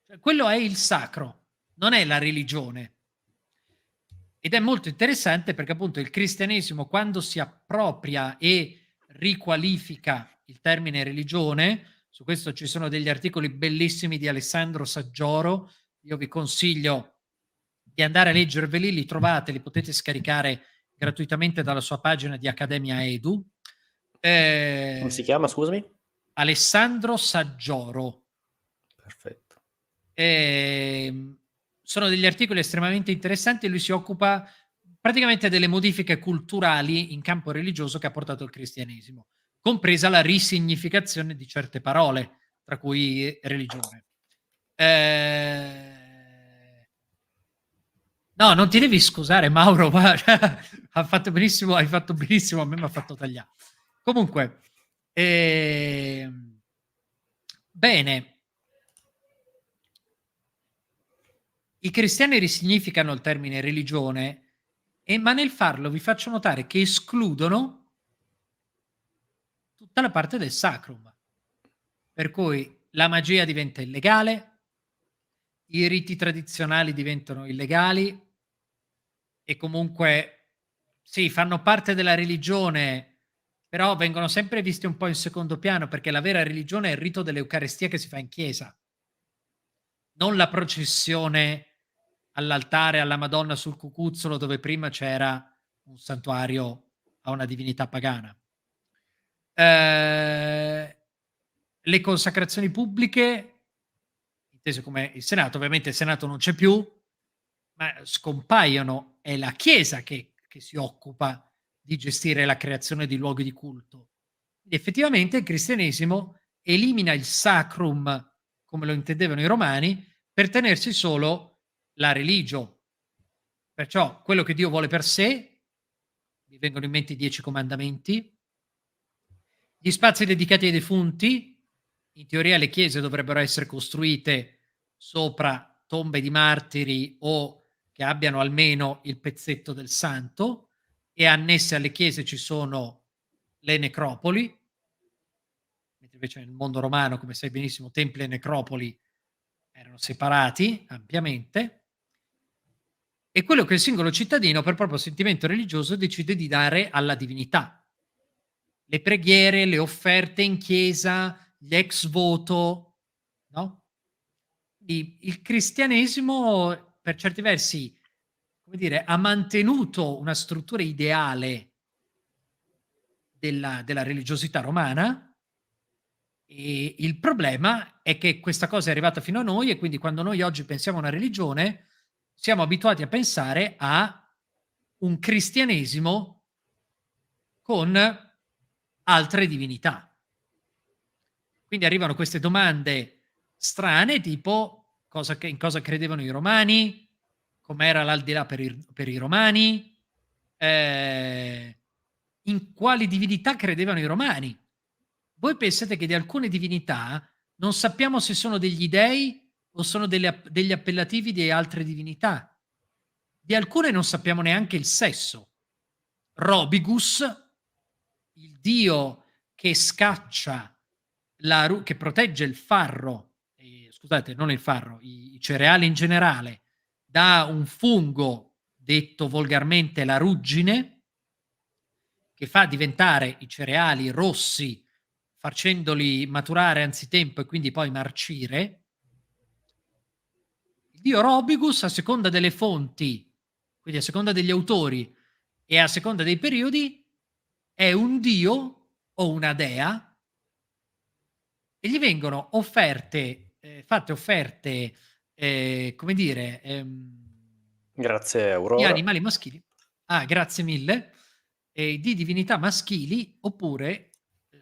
S2: Cioè, quello è il sacro, non è la religione. Ed è molto interessante perché appunto il cristianesimo, quando si appropria e riqualifica il termine religione, su questo ci sono degli articoli bellissimi di Alessandro Saggioro, io vi consiglio di andare a leggerveli, li trovate, li potete scaricare gratuitamente dalla sua pagina di Accademia Edu.
S1: Come si chiama, scusami?
S2: Alessandro Saggioro.
S1: Perfetto.
S2: Sono degli articoli estremamente interessanti e lui si occupa praticamente delle modifiche culturali in campo religioso che ha portato il cristianesimo. compresa la risignificazione di certe parole, tra cui religione. No, non ti devi scusare Mauro, ha fatto benissimo, hai fatto benissimo, a me m'ha fatto tagliare. Comunque, bene. I cristiani risignificano il termine religione, ma nel farlo vi faccio notare che escludono tutta la parte del sacrum. Per cui la magia diventa illegale, i riti tradizionali diventano illegali e comunque sì, fanno parte della religione, però vengono sempre visti un po' in secondo piano, perché la vera religione è il rito dell'Eucaristia che si fa in chiesa, non la processione all'altare alla Madonna sul cucuzzolo dove prima c'era un santuario a una divinità pagana. Le consacrazioni pubbliche, intese come il Senato, ovviamente il Senato non c'è più, ma scompaiono, è la Chiesa che si occupa di gestire la creazione di luoghi di culto. Quindi effettivamente il cristianesimo elimina il sacrum, come lo intendevano i romani, per tenersi solo la religio. Perciò quello che Dio vuole per sé, mi vengono in mente i 10 comandamenti, gli spazi dedicati ai defunti, in teoria le chiese dovrebbero essere costruite sopra tombe di martiri o che abbiano almeno il pezzetto del santo, e annesse alle chiese ci sono le necropoli, mentre invece nel mondo romano, come sai benissimo, templi e necropoli erano separati ampiamente. E quello che il singolo cittadino, per proprio sentimento religioso, decide di dare alla divinità. Le preghiere, le offerte in chiesa, gli ex voto, no? Il cristianesimo, per certi versi, come dire, ha mantenuto una struttura ideale della religiosità romana, e il problema è che questa cosa è arrivata fino a noi e quindi quando noi oggi pensiamo a una religione, siamo abituati a pensare a un cristianesimo con altre divinità. Quindi arrivano queste domande strane, tipo in cosa credevano i romani, com'era l'aldilà per i romani, in quali divinità credevano i romani. Voi pensate che di alcune divinità non sappiamo se sono degli dei o sono degli appellativi di altre divinità. Di alcune non sappiamo neanche il sesso. Robigus, il dio che scaccia che protegge il farro, scusate, non il farro, i cereali in generale, da un fungo detto volgarmente la ruggine, che fa diventare i cereali rossi facendoli maturare anzitempo e quindi poi marcire. Il dio Robigus, a seconda delle fonti, quindi a seconda degli autori e a seconda dei periodi, è un dio o una dea, e gli vengono fatte offerte, come dire,
S1: Grazie
S2: di
S1: Aurora.
S2: animali maschili. Ah, grazie mille. Di divinità maschili, oppure,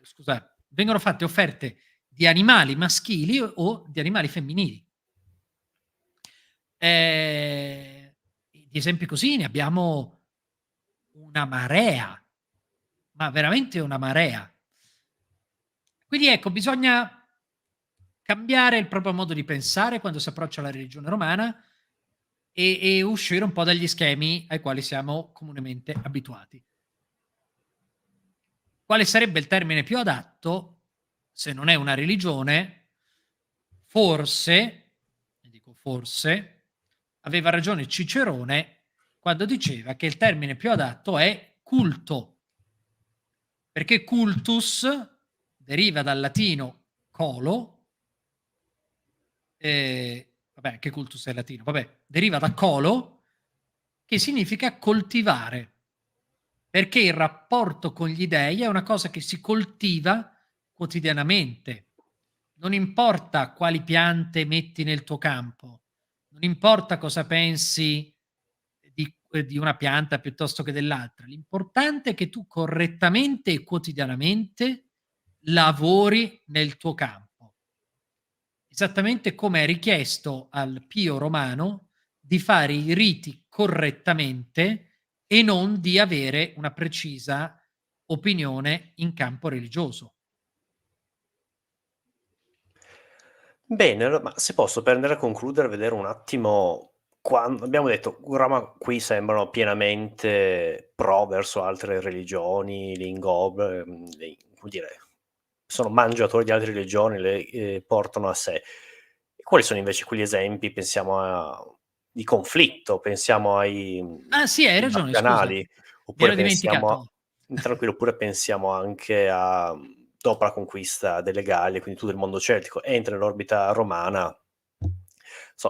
S2: scusate, vengono fatte offerte di animali maschili o di animali femminili. Di esempi così ne abbiamo una marea, ma veramente una marea. Quindi ecco, bisogna cambiare il proprio modo di pensare quando si approccia alla religione romana e uscire un po' dagli schemi ai quali siamo comunemente abituati. Quale sarebbe il termine più adatto, se non è una religione? Forse, e dico forse, aveva ragione Cicerone quando diceva che il termine più adatto è culto, perché cultus deriva dal latino colo, vabbè, anche cultus è latino, vabbè, deriva da colo, che significa coltivare, perché il rapporto con gli dei è una cosa che si coltiva quotidianamente. Non importa quali piante metti nel tuo campo, non importa cosa pensi di una pianta piuttosto che dell'altra, l'importante è che tu correttamente e quotidianamente lavori nel tuo campo. Esattamente come è richiesto al Pio Romano di fare i riti correttamente e non di avere una precisa opinione in campo religioso.
S1: Bene, ma se posso per andare a concludere, vedere un attimo abbiamo detto Roma qui sembrano pienamente pro verso altre religioni, come dire, sono mangiatori di altre religioni, le, portano a sé. E quali sono invece quegli esempi, pensiamo di conflitto, pensiamo
S2: Ah sì, hai
S1: ai
S2: ragione, scusa,
S1: bacchanali,
S2: mi
S1: oppure
S2: ero
S1: pensiamo
S2: dimenticato.
S1: tranquillo, oppure pensiamo anche a dopo la conquista delle Gallie, quindi tutto il mondo celtico entra nell'orbita romana,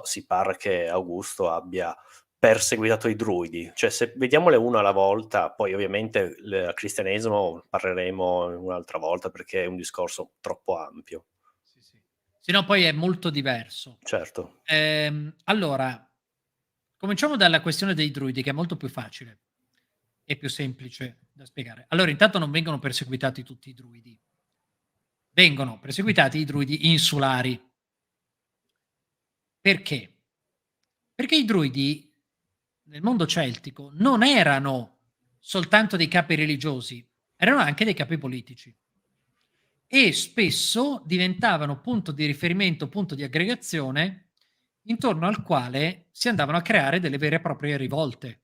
S1: si parla che Augusto abbia perseguitato i druidi. Cioè, se vediamole uno alla volta, poi ovviamente il cristianesimo parleremo un'altra volta perché è un discorso troppo ampio.
S2: Sì, sì. Sì, no, poi è molto diverso.
S1: Certo.
S2: Allora, cominciamo dalla questione dei druidi, che è molto più facile e più semplice da spiegare. Allora, intanto non vengono perseguitati tutti i druidi, vengono perseguitati i druidi insulari. Perché? Perché i druidi nel mondo celtico non erano soltanto dei capi religiosi, erano anche dei capi politici e spesso diventavano punto di riferimento, punto di aggregazione intorno al quale si andavano a creare delle vere e proprie rivolte.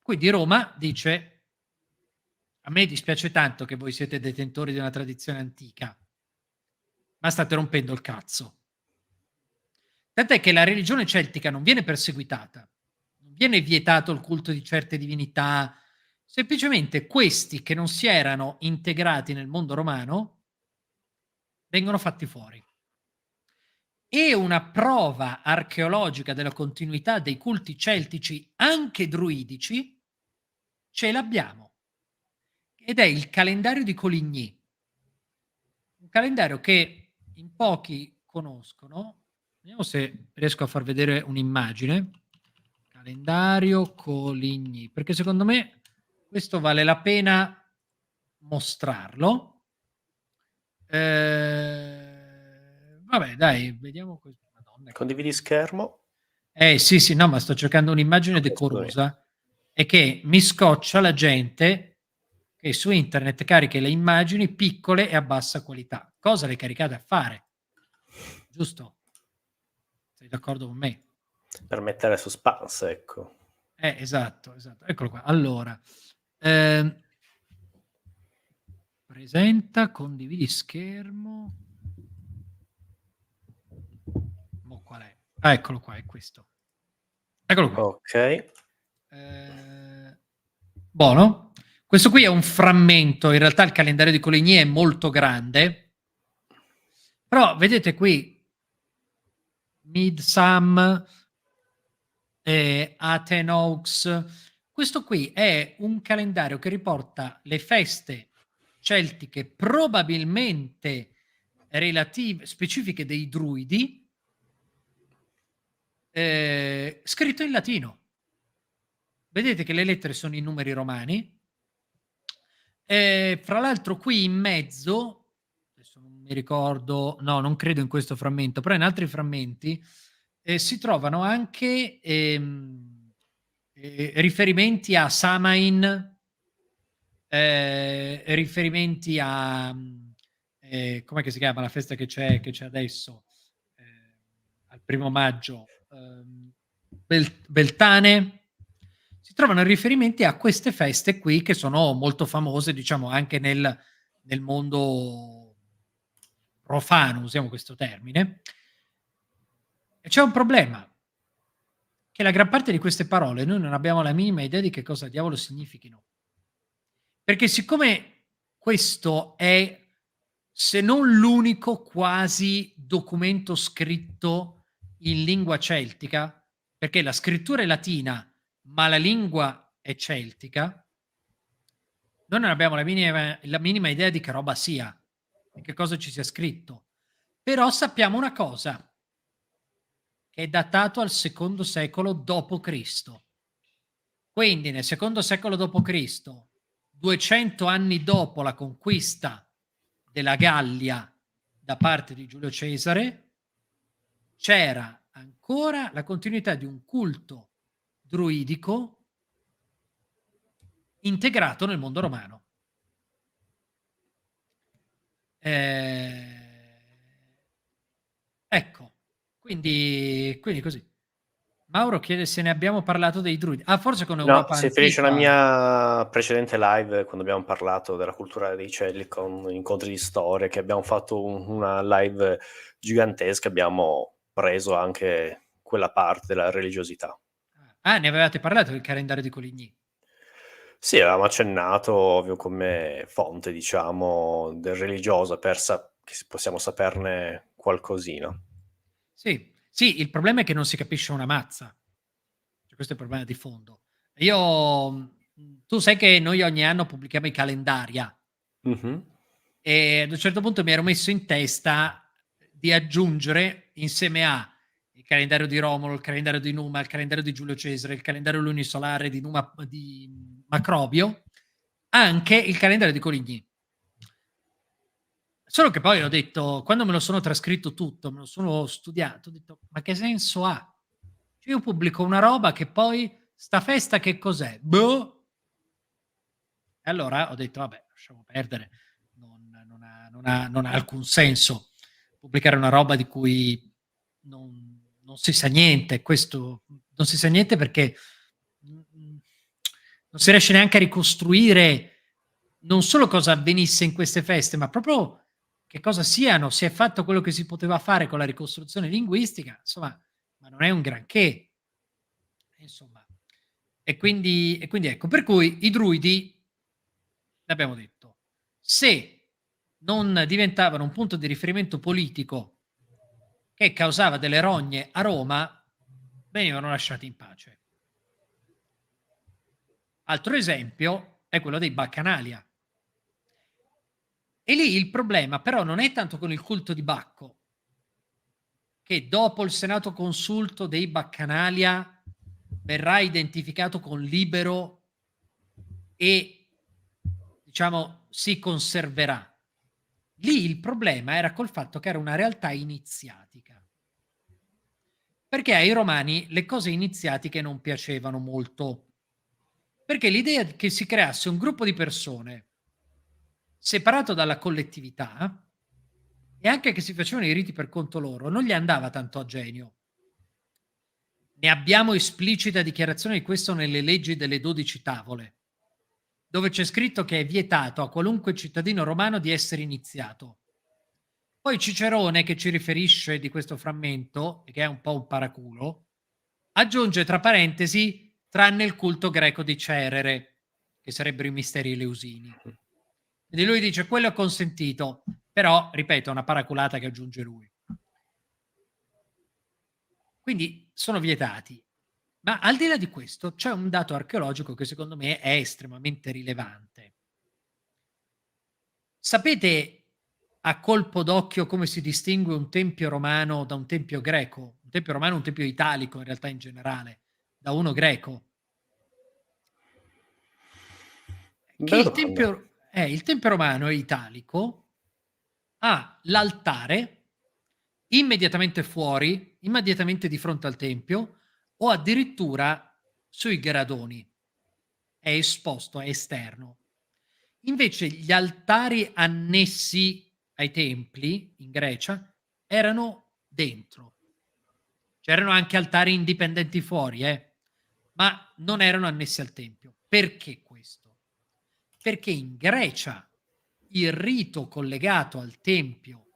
S2: Quindi Roma dice: a me dispiace tanto che voi siete detentori di una tradizione antica, ma state rompendo il cazzo. Tant'è che la religione celtica non viene perseguitata, non viene vietato il culto di certe divinità, semplicemente questi che non si erano integrati nel mondo romano vengono fatti fuori. E una prova archeologica della continuità dei culti celtici, anche druidici, ce l'abbiamo. Ed è il calendario di Coligny, un calendario che in pochi conoscono. Vediamo se riesco a far vedere un'immagine. Calendario Coligny, perché secondo me questo vale la pena mostrarlo. Vabbè dai, vediamo madonna che
S1: Condividi schermo?
S2: sì, sì, no, ma sto cercando un'immagine
S1: Okay, scusami.
S2: decorosa e che mi scoccia la gente che su internet carica le immagini piccole e a bassa qualità. Cosa le caricate a fare? Giusto? Sei d'accordo con me?
S1: Per mettere suspense, ecco.
S2: Esatto, esatto. Eccolo qua. Allora, ehm, presenta, condividi schermo. Mo' qual è? Ah, eccolo qua, è questo. Eccolo qua.
S1: Okay.
S2: Ehm, buono. Questo qui è un frammento, in realtà il calendario di Coligny è molto grande, però vedete qui Midsum, Athenox, questo qui è un calendario che riporta le feste celtiche probabilmente relative specifiche dei druidi, scritto in latino. Vedete che le lettere sono i numeri romani. Fra l'altro qui in mezzo, adesso non mi ricordo, no, non credo in questo frammento, però in altri frammenti, si trovano anche, riferimenti a Samain, riferimenti a, com'è che si chiama la festa che c'è adesso, al 1° maggio, Beltane. Si trovano riferimenti a queste feste qui che sono molto famose, diciamo, anche nel mondo profano, usiamo questo termine. E c'è un problema, che la gran parte di queste parole noi non abbiamo la minima idea di che cosa diavolo significhino. Perché siccome questo è, se non l'unico quasi documento scritto in lingua celtica, perché la scrittura è latina, ma la lingua è celtica, noi non abbiamo la minima idea di che roba sia, di che cosa ci sia scritto. Però sappiamo una cosa, che è datato al secondo secolo dopo Cristo. Quindi nel secondo secolo d.C., 200 anni dopo la conquista della Gallia da parte di Giulio Cesare, c'era ancora la continuità di un culto druidico integrato nel mondo romano. Ecco, quindi così. Mauro chiede se ne abbiamo parlato dei druidi. Ah, forse con
S1: No,
S2: Europa
S1: si riferisce alla
S2: Antiqua.
S1: mia precedente live, quando abbiamo parlato della cultura dei Celli con incontri di storia, che abbiamo fatto una live gigantesca, abbiamo preso anche quella parte della religiosità.
S2: Ah, ne avevate parlato del calendario di Coligny?
S1: Sì, avevamo accennato, ovvio, come fonte, diciamo, del religiosa, che possiamo saperne qualcosina.
S2: Sì, sì, il problema è che non si capisce una mazza. Cioè, questo è il problema di fondo. Io tu sai che noi ogni anno pubblichiamo i calendaria
S1: Mh-mh.
S2: e ad un certo punto mi ero messo in testa di aggiungere insieme a il calendario di Romolo, il calendario di Numa, il calendario di Giulio Cesare, il calendario lunisolare di Macrobio, anche il calendario di Coligny. Solo che poi ho detto, quando me lo sono trascritto tutto, me lo sono studiato, ho detto: "Ma che senso ha? Cioè io pubblico una roba che poi 'sta festa che cos'è? Boh". E allora ho detto: "Vabbè, lasciamo perdere, non ha alcun senso pubblicare una roba di cui non si sa niente". Questo non si sa niente perché, non si riesce neanche a ricostruire non solo cosa avvenisse in queste feste, ma proprio che cosa siano. Si è fatto quello che si poteva fare con la ricostruzione linguistica, insomma, ma non è un granché. Insomma, e quindi ecco, per cui i druidi, l'abbiamo detto, se non diventavano un punto di riferimento politico che causava delle rogne a Roma, venivano lasciati in pace. Altro esempio è quello dei Bacchanalia. E lì il problema però non è tanto con il culto di Bacco, che dopo il Senato Consulto dei Baccanalia verrà identificato con Libero e, diciamo, si conserverà. Lì il problema era col fatto che era una realtà iniziatica. Perché ai romani le cose iniziatiche non piacevano molto. Perché l'idea che si creasse un gruppo di persone separato dalla collettività e anche che si facevano i riti per conto loro non gli andava tanto a genio. Ne abbiamo esplicita dichiarazione di questo nelle leggi delle 12 tavole, dove c'è scritto che è vietato a qualunque cittadino romano di essere iniziato. Poi Cicerone, che ci riferisce di questo frammento, e che è un po' un paraculo, aggiunge tra parentesi tranne il culto greco di Cerere, che sarebbero i misteri eleusini. Quindi lui dice quello è consentito, però, ripeto, è una paraculata che aggiunge lui. Quindi sono vietati. Ma al di là di questo c'è un dato archeologico che secondo me è estremamente rilevante. Sapete a colpo d'occhio come si distingue un tempio romano da un tempio greco? Un tempio romano è un tempio italico in realtà in generale, da uno greco. Che
S1: Bella domanda.
S2: il tempio romano è italico, ha l'altare immediatamente fuori, immediatamente di fronte al tempio o addirittura sui gradoni. È esposto, è esterno. Invece gli altari annessi ai templi in Grecia erano dentro. C'erano anche altari indipendenti fuori, ma non erano annessi al tempio. Perché questo? Perché in Grecia il rito collegato al tempio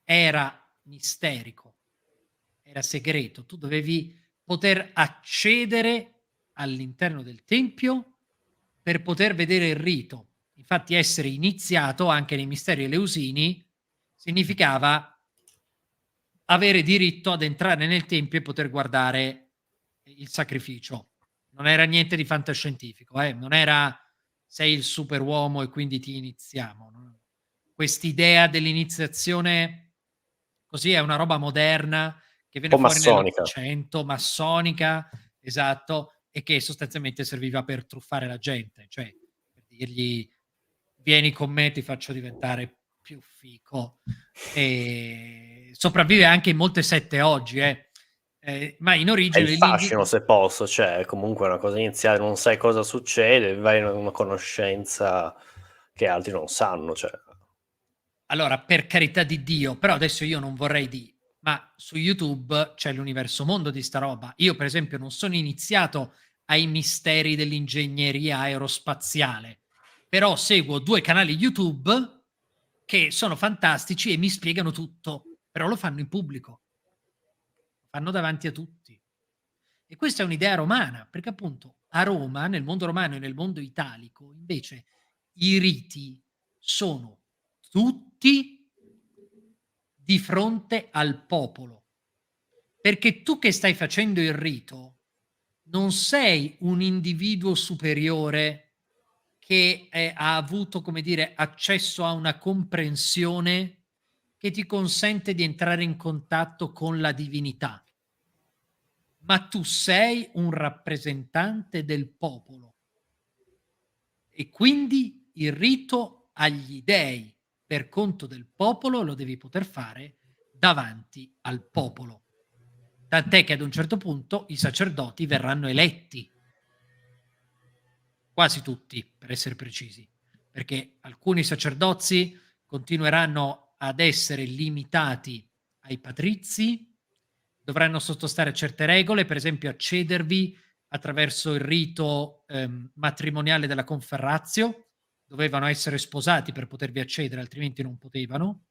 S2: era misterico, era segreto. Tu dovevi poter accedere all'interno del tempio per poter vedere il rito. Infatti essere iniziato anche nei misteri eleusini significava avere diritto ad entrare nel tempio e poter guardare il sacrificio. Non era niente di fantascientifico, non era sei il superuomo e quindi ti iniziamo. No? Quest'idea dell'iniziazione così è una roba moderna che
S1: Un
S2: viene
S1: po'
S2: fuori
S1: massonica.
S2: nell'Ottocento, massonica, esatto, e che sostanzialmente serviva per truffare la gente, cioè per dirgli vieni con me, ti faccio diventare più fico. E sopravvive anche in molte sette oggi, ma in
S1: È il
S2: origine
S1: fascino, se posso, cioè, è comunque una cosa iniziale, non sai cosa succede, vai in una conoscenza che altri non sanno, cioè.
S2: allora, per carità di Dio, però adesso io non vorrei ma su YouTube c'è l'universo mondo di sta roba. Io per esempio non sono iniziato ai misteri dell'ingegneria aerospaziale, però seguo 2 canali YouTube che sono fantastici e mi spiegano tutto, però lo fanno in pubblico, lo fanno davanti a tutti. E questa è un'idea romana, perché appunto a Roma, nel mondo romano e nel mondo italico, invece i riti sono tutti di fronte al popolo. Perché tu che stai facendo il rito non sei un individuo superiore che, ha avuto, come dire, accesso a una comprensione che ti consente di entrare in contatto con la divinità, ma tu sei un rappresentante del popolo e quindi il rito agli dei per conto del popolo lo devi poter fare davanti al popolo. Tant'è che ad un certo punto i sacerdoti verranno eletti, quasi tutti per essere precisi, perché alcuni sacerdozii continueranno ad essere limitati ai patrizi, dovranno sottostare a certe regole, per esempio accedervi attraverso il rito matrimoniale della conferratio, dovevano essere sposati per potervi accedere, altrimenti non potevano,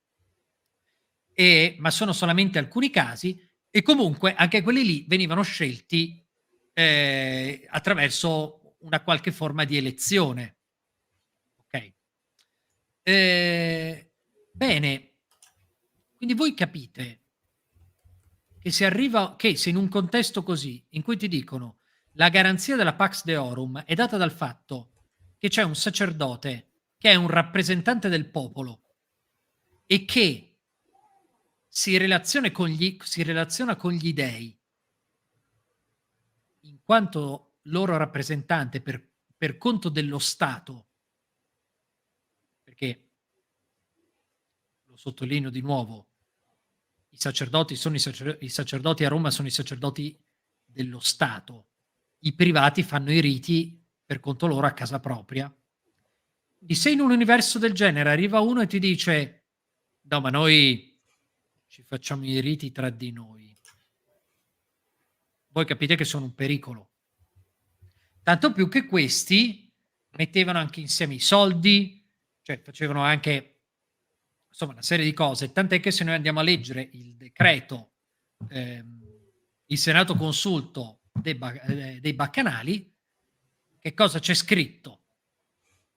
S2: ma sono solamente alcuni casi e comunque anche quelli lì venivano scelti attraverso una qualche forma di elezione. Ok. Bene, quindi voi capite che se in un contesto così, in cui ti dicono la garanzia della Pax Deorum è data dal fatto che c'è un sacerdote che è un rappresentante del popolo e che si relaziona con gli dei in quanto loro rappresentante per conto dello Stato, perché lo sottolineo di nuovo, i sacerdoti a Roma sono i sacerdoti dello Stato, i privati fanno i riti per conto loro a casa propria. Quindi se in un universo del genere arriva uno e ti dice no, ma noi ci facciamo i riti tra di noi, voi capite che sono un pericolo. Tanto più che questi mettevano anche insieme i soldi, cioè facevano anche insomma una serie di cose, tant'è che se noi andiamo a leggere il decreto, ehm, il Senato Consulto dei Baccanali, che cosa c'è scritto?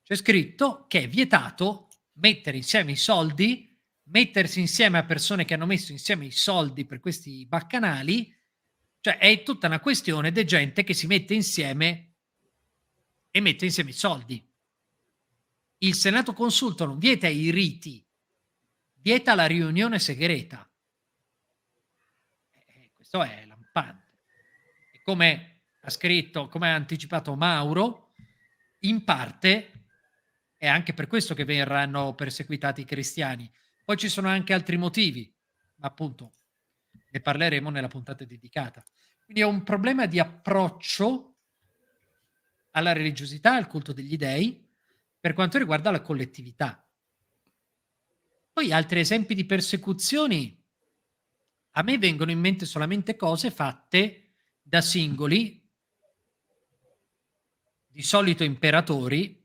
S2: C'è scritto che è vietato mettere insieme i soldi, mettersi insieme a persone che hanno messo insieme i soldi per questi baccanali, cioè è tutta una questione di gente che si mette insieme e mette insieme i soldi. Il Senato Consulto non vieta i riti, vieta la riunione segreta. Questo è lampante. E come ha anticipato Mauro, in parte è anche per questo che verranno perseguitati i cristiani. Poi ci sono anche altri motivi, ma appunto ne parleremo nella puntata dedicata. Quindi è un problema di approccio alla religiosità, al culto degli dei, per quanto riguarda la collettività. Poi altri esempi di persecuzioni, a me vengono in mente solamente cose fatte da singoli, di solito imperatori.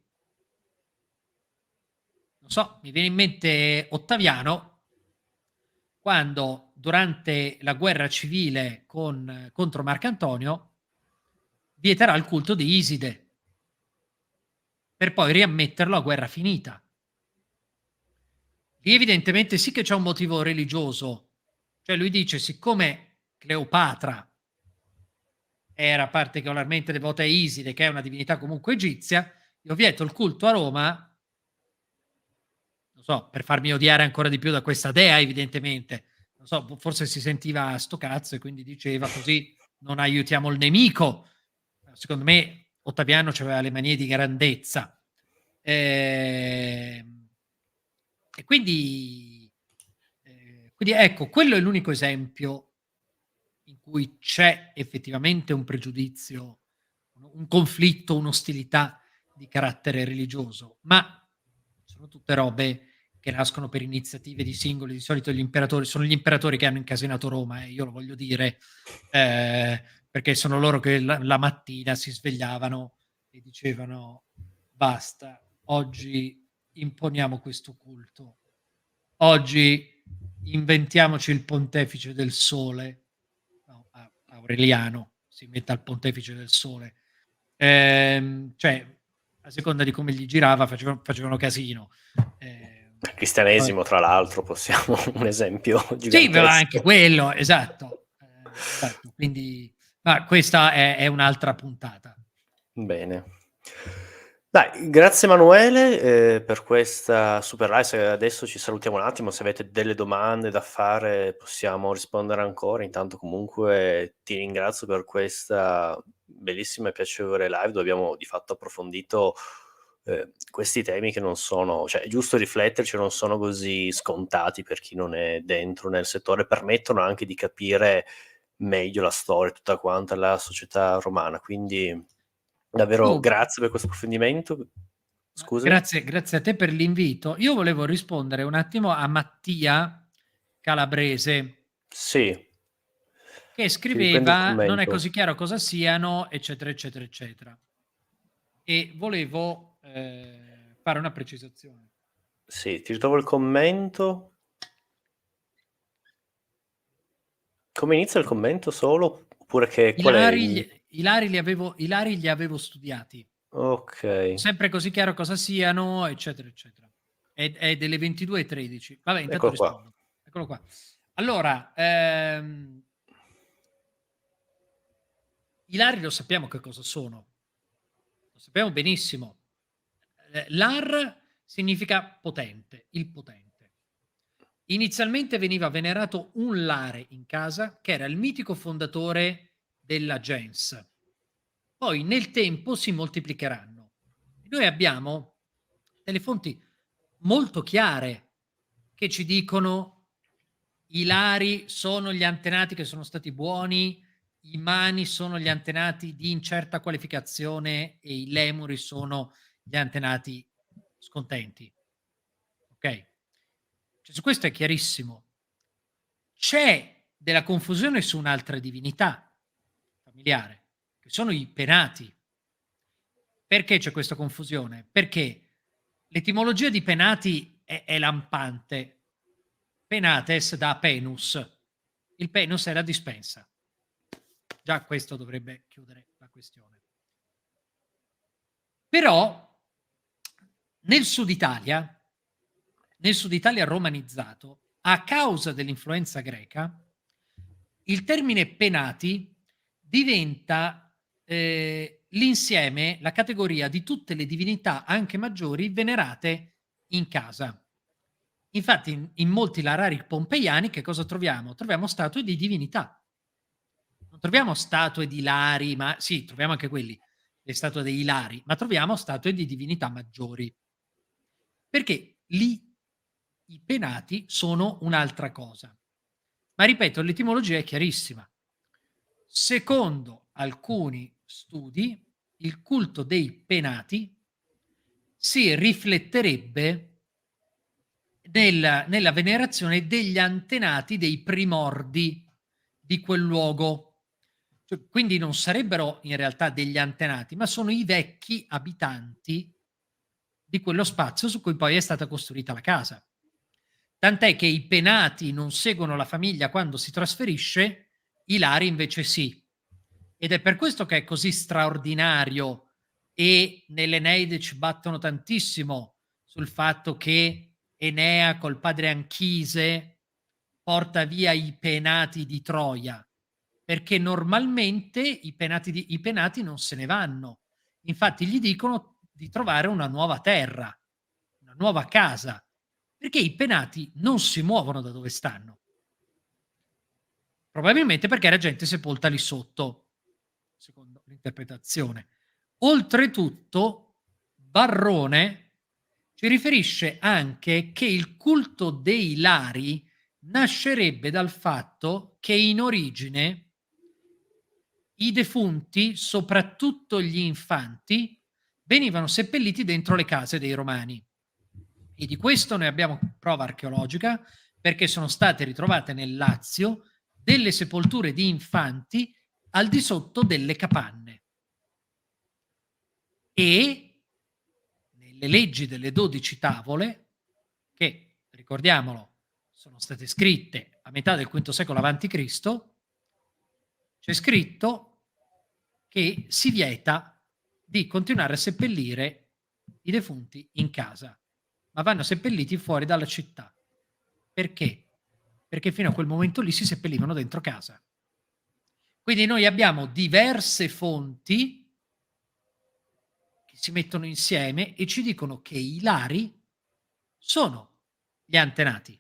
S2: Non so, mi viene in mente Ottaviano, quando durante la guerra civile contro Marcantonio vieterà il culto di Iside, per poi riammetterlo a guerra finita. Lì evidentemente sì che c'è un motivo religioso, cioè lui dice siccome Cleopatra era particolarmente devota a Iside, che è una divinità comunque egizia, io vieto il culto a Roma, non so, per farmi odiare ancora di più da questa dea evidentemente, non so, forse si sentiva sto cazzo e quindi diceva così non aiutiamo il nemico, secondo me Ottaviano c'aveva le manie di grandezza. E quindi ecco, quello è l'unico esempio in cui c'è effettivamente un pregiudizio, un conflitto, un'ostilità di carattere religioso, ma sono tutte robe che nascono per iniziative di singoli. Di solito sono gli imperatori che hanno incasinato Roma, io lo voglio dire, perché sono loro che la mattina si svegliavano e dicevano: "Basta, oggi imponiamo questo culto. Oggi inventiamoci il pontefice del sole", no, Aureliano si mette al pontefice del sole. Cioè, a seconda di come gli girava facevano casino.
S1: Il
S2: Poi
S1: cristianesimo, tra l'altro, possiamo un esempio
S2: sì, ma anche
S1: gigantesco.
S2: quello, esatto. Esatto, quindi ma questa è un'altra puntata.
S1: Bene. Dai, grazie Emanuele, per questa super live. Se adesso ci salutiamo un attimo, se avete delle domande da fare possiamo rispondere ancora. Intanto comunque ti ringrazio per questa bellissima e piacevole live dove abbiamo di fatto approfondito questi temi che non sono, cioè è giusto rifletterci, non sono così scontati per chi non è dentro nel settore, permettono anche di capire meglio la storia, tutta quanta la società romana. Quindi davvero
S2: Tu
S1: grazie per questo approfondimento.
S2: Ma
S1: Scusami?
S2: grazie a te per l'invito. Io volevo rispondere un attimo a Mattia Calabrese,
S1: Sì,
S2: che
S1: ti riprendo il
S2: scriveva: "Non è
S1: commento.
S2: così chiaro cosa siano", eccetera, eccetera, eccetera. E volevo, fare una precisazione.
S1: Sì, ti ritrovo il commento. Come inizia il commento solo? Oppure che qual è il
S2: I lari li avevo studiati.
S1: okay,
S2: Sempre così chiaro cosa siano, eccetera, eccetera. È delle 22:13. Vabbè, intanto
S1: eccolo qua.
S2: rispondo. Eccolo qua. Allora, i lari lo sappiamo che cosa sono, lo sappiamo benissimo. Lar significa potente, il potente. Inizialmente veniva venerato un lare in casa, che era il mitico fondatore della gens. Poi nel tempo si moltiplicheranno. Noi abbiamo delle fonti molto chiare che ci dicono: i Lari sono gli antenati che sono stati buoni, i Mani sono gli antenati di incerta qualificazione e i Lemuri sono gli antenati scontenti. Ok? Cioè, su questo è chiarissimo. C'è della confusione su un'altra divinità familiare, che sono i penati. Perché c'è questa confusione? Perché l'etimologia di penati è lampante. Penates da penus. Il penus è la dispensa. Già questo dovrebbe chiudere la questione. Però nel Sud Italia romanizzato, a causa dell'influenza greca, il termine penati diventa l'insieme, la categoria di tutte le divinità, anche maggiori, venerate in casa. Infatti in molti larari pompeiani che cosa troviamo? Troviamo statue di divinità. Non troviamo statue di lari, ma sì, troviamo anche quelli, le statue dei lari, ma troviamo statue di divinità maggiori. Perché lì i penati sono un'altra cosa. Ma ripeto, l'etimologia è chiarissima. Secondo alcuni studi, il culto dei penati si rifletterebbe nella venerazione degli antenati dei primordi di quel luogo. Cioè, quindi non sarebbero in realtà degli antenati, ma sono i vecchi abitanti di quello spazio su cui poi è stata costruita la casa. Tant'è che i penati non seguono la famiglia quando si trasferisce, i lari invece sì. Ed è per questo che è così straordinario e nell'Eneide ci battono tantissimo sul fatto che Enea col padre Anchise porta via i penati di Troia, perché normalmente i penati non se ne vanno. Infatti gli dicono di trovare una nuova terra, una nuova casa, perché i penati non si muovono da dove stanno. Probabilmente perché era gente sepolta lì sotto, secondo interpretazione. Oltretutto, Barrone ci riferisce anche che il culto dei Lari nascerebbe dal fatto che in origine i defunti, soprattutto gli infanti, venivano seppelliti dentro le case dei Romani. E di questo noi abbiamo prova archeologica, perché sono state ritrovate nel Lazio delle sepolture di infanti al di sotto delle capanne. E nelle leggi delle 12 tavole, che, ricordiamolo, sono state scritte a metà del V secolo a.C., c'è scritto che si vieta di continuare a seppellire i defunti in casa, ma vanno seppelliti fuori dalla città. Perché? Perché fino a quel momento lì si seppellivano dentro casa. Quindi noi abbiamo diverse fonti che si mettono insieme e ci dicono che i Lari sono gli antenati.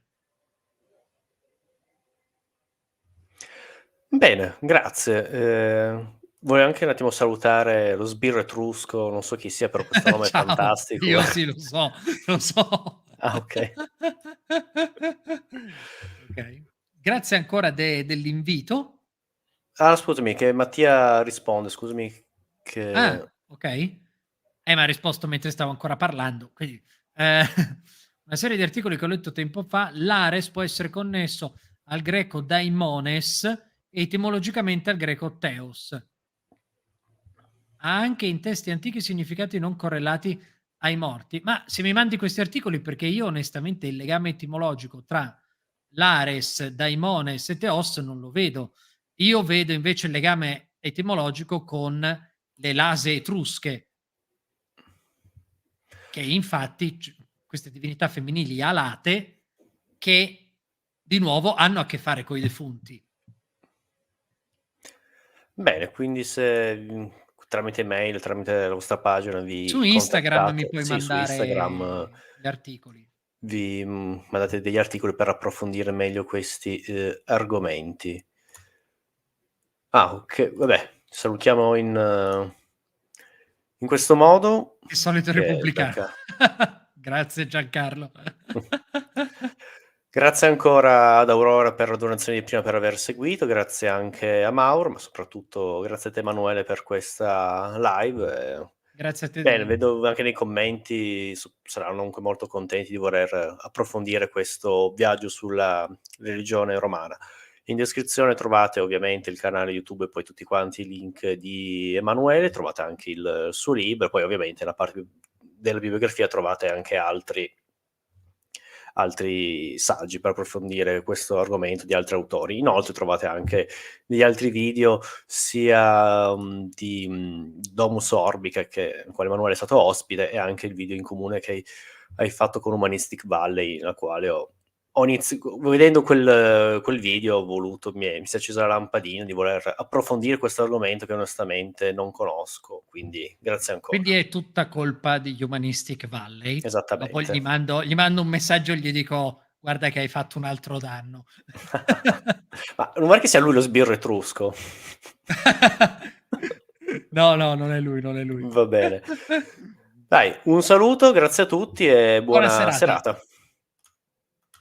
S1: Bene, grazie. Voglio anche un attimo salutare lo sbirro etrusco, non so chi sia, però questo nome è
S2: Ciao,
S1: fantastico.
S2: io sì, lo so, lo so.
S1: Ah, ok.
S2: Ok. Grazie ancora dell'invito.
S1: Ah, scusami, che Mattia risponde, scusami che...
S2: Ah, ok. Ma ha risposto mentre stavo ancora parlando. Quindi, una serie di articoli che ho letto tempo fa, l'Ares può essere connesso al greco daimones e etimologicamente al greco theos. Ha anche in testi antichi significati non correlati ai morti. Ma se mi mandi questi articoli, perché io onestamente il legame etimologico tra l'Ares, daimones e theos non lo vedo. Io vedo invece il legame etimologico con le lase etrusche, che infatti queste divinità femminili alate che di nuovo hanno a che fare con i defunti.
S1: Bene, quindi se tramite mail, tramite la vostra pagina
S2: Su
S1: vi
S2: Instagram mi
S1: contattate,
S2: puoi
S1: sì, su Instagram
S2: mandare gli articoli.
S1: vi mandate degli articoli per approfondire meglio questi argomenti. Ah, ok, vabbè, salutiamo in questo modo.
S2: Il solito
S1: Che è
S2: repubblicano.
S1: Gianca-
S2: Grazie Giancarlo.
S1: Grazie ancora ad Aurora per la donazione di prima, per aver seguito, grazie anche a Mauro, ma soprattutto grazie a te Emanuele per questa live.
S2: Grazie a te.
S1: Bene, vedo anche nei commenti saranno comunque molto contenti di voler approfondire questo viaggio sulla religione romana. In descrizione trovate ovviamente il canale YouTube e poi tutti quanti i link di Emanuele, trovate anche il suo libro, poi ovviamente nella parte della bibliografia trovate anche altri saggi per approfondire questo argomento di altri autori. Inoltre trovate anche degli altri video sia di Domus Orbica, nel quale Emanuele è stato ospite, e anche il video in comune che hai fatto con Humanistic Valley, nella quale vedendo quel video ho voluto, mi si è accesa la lampadina di voler approfondire questo argomento che onestamente non conosco, quindi grazie ancora.
S2: Quindi è tutta colpa di Humanistic Valley. Dopo
S1: Esattamente.
S2: gli mando un messaggio e gli dico: guarda che hai fatto un altro danno.
S1: Ma non vuoi che sia lui lo sbirro etrusco?
S2: No, non è lui, non è lui.
S1: Va bene. Dai, un saluto, grazie a tutti e
S2: Buona
S1: buona
S2: serata.
S1: serata.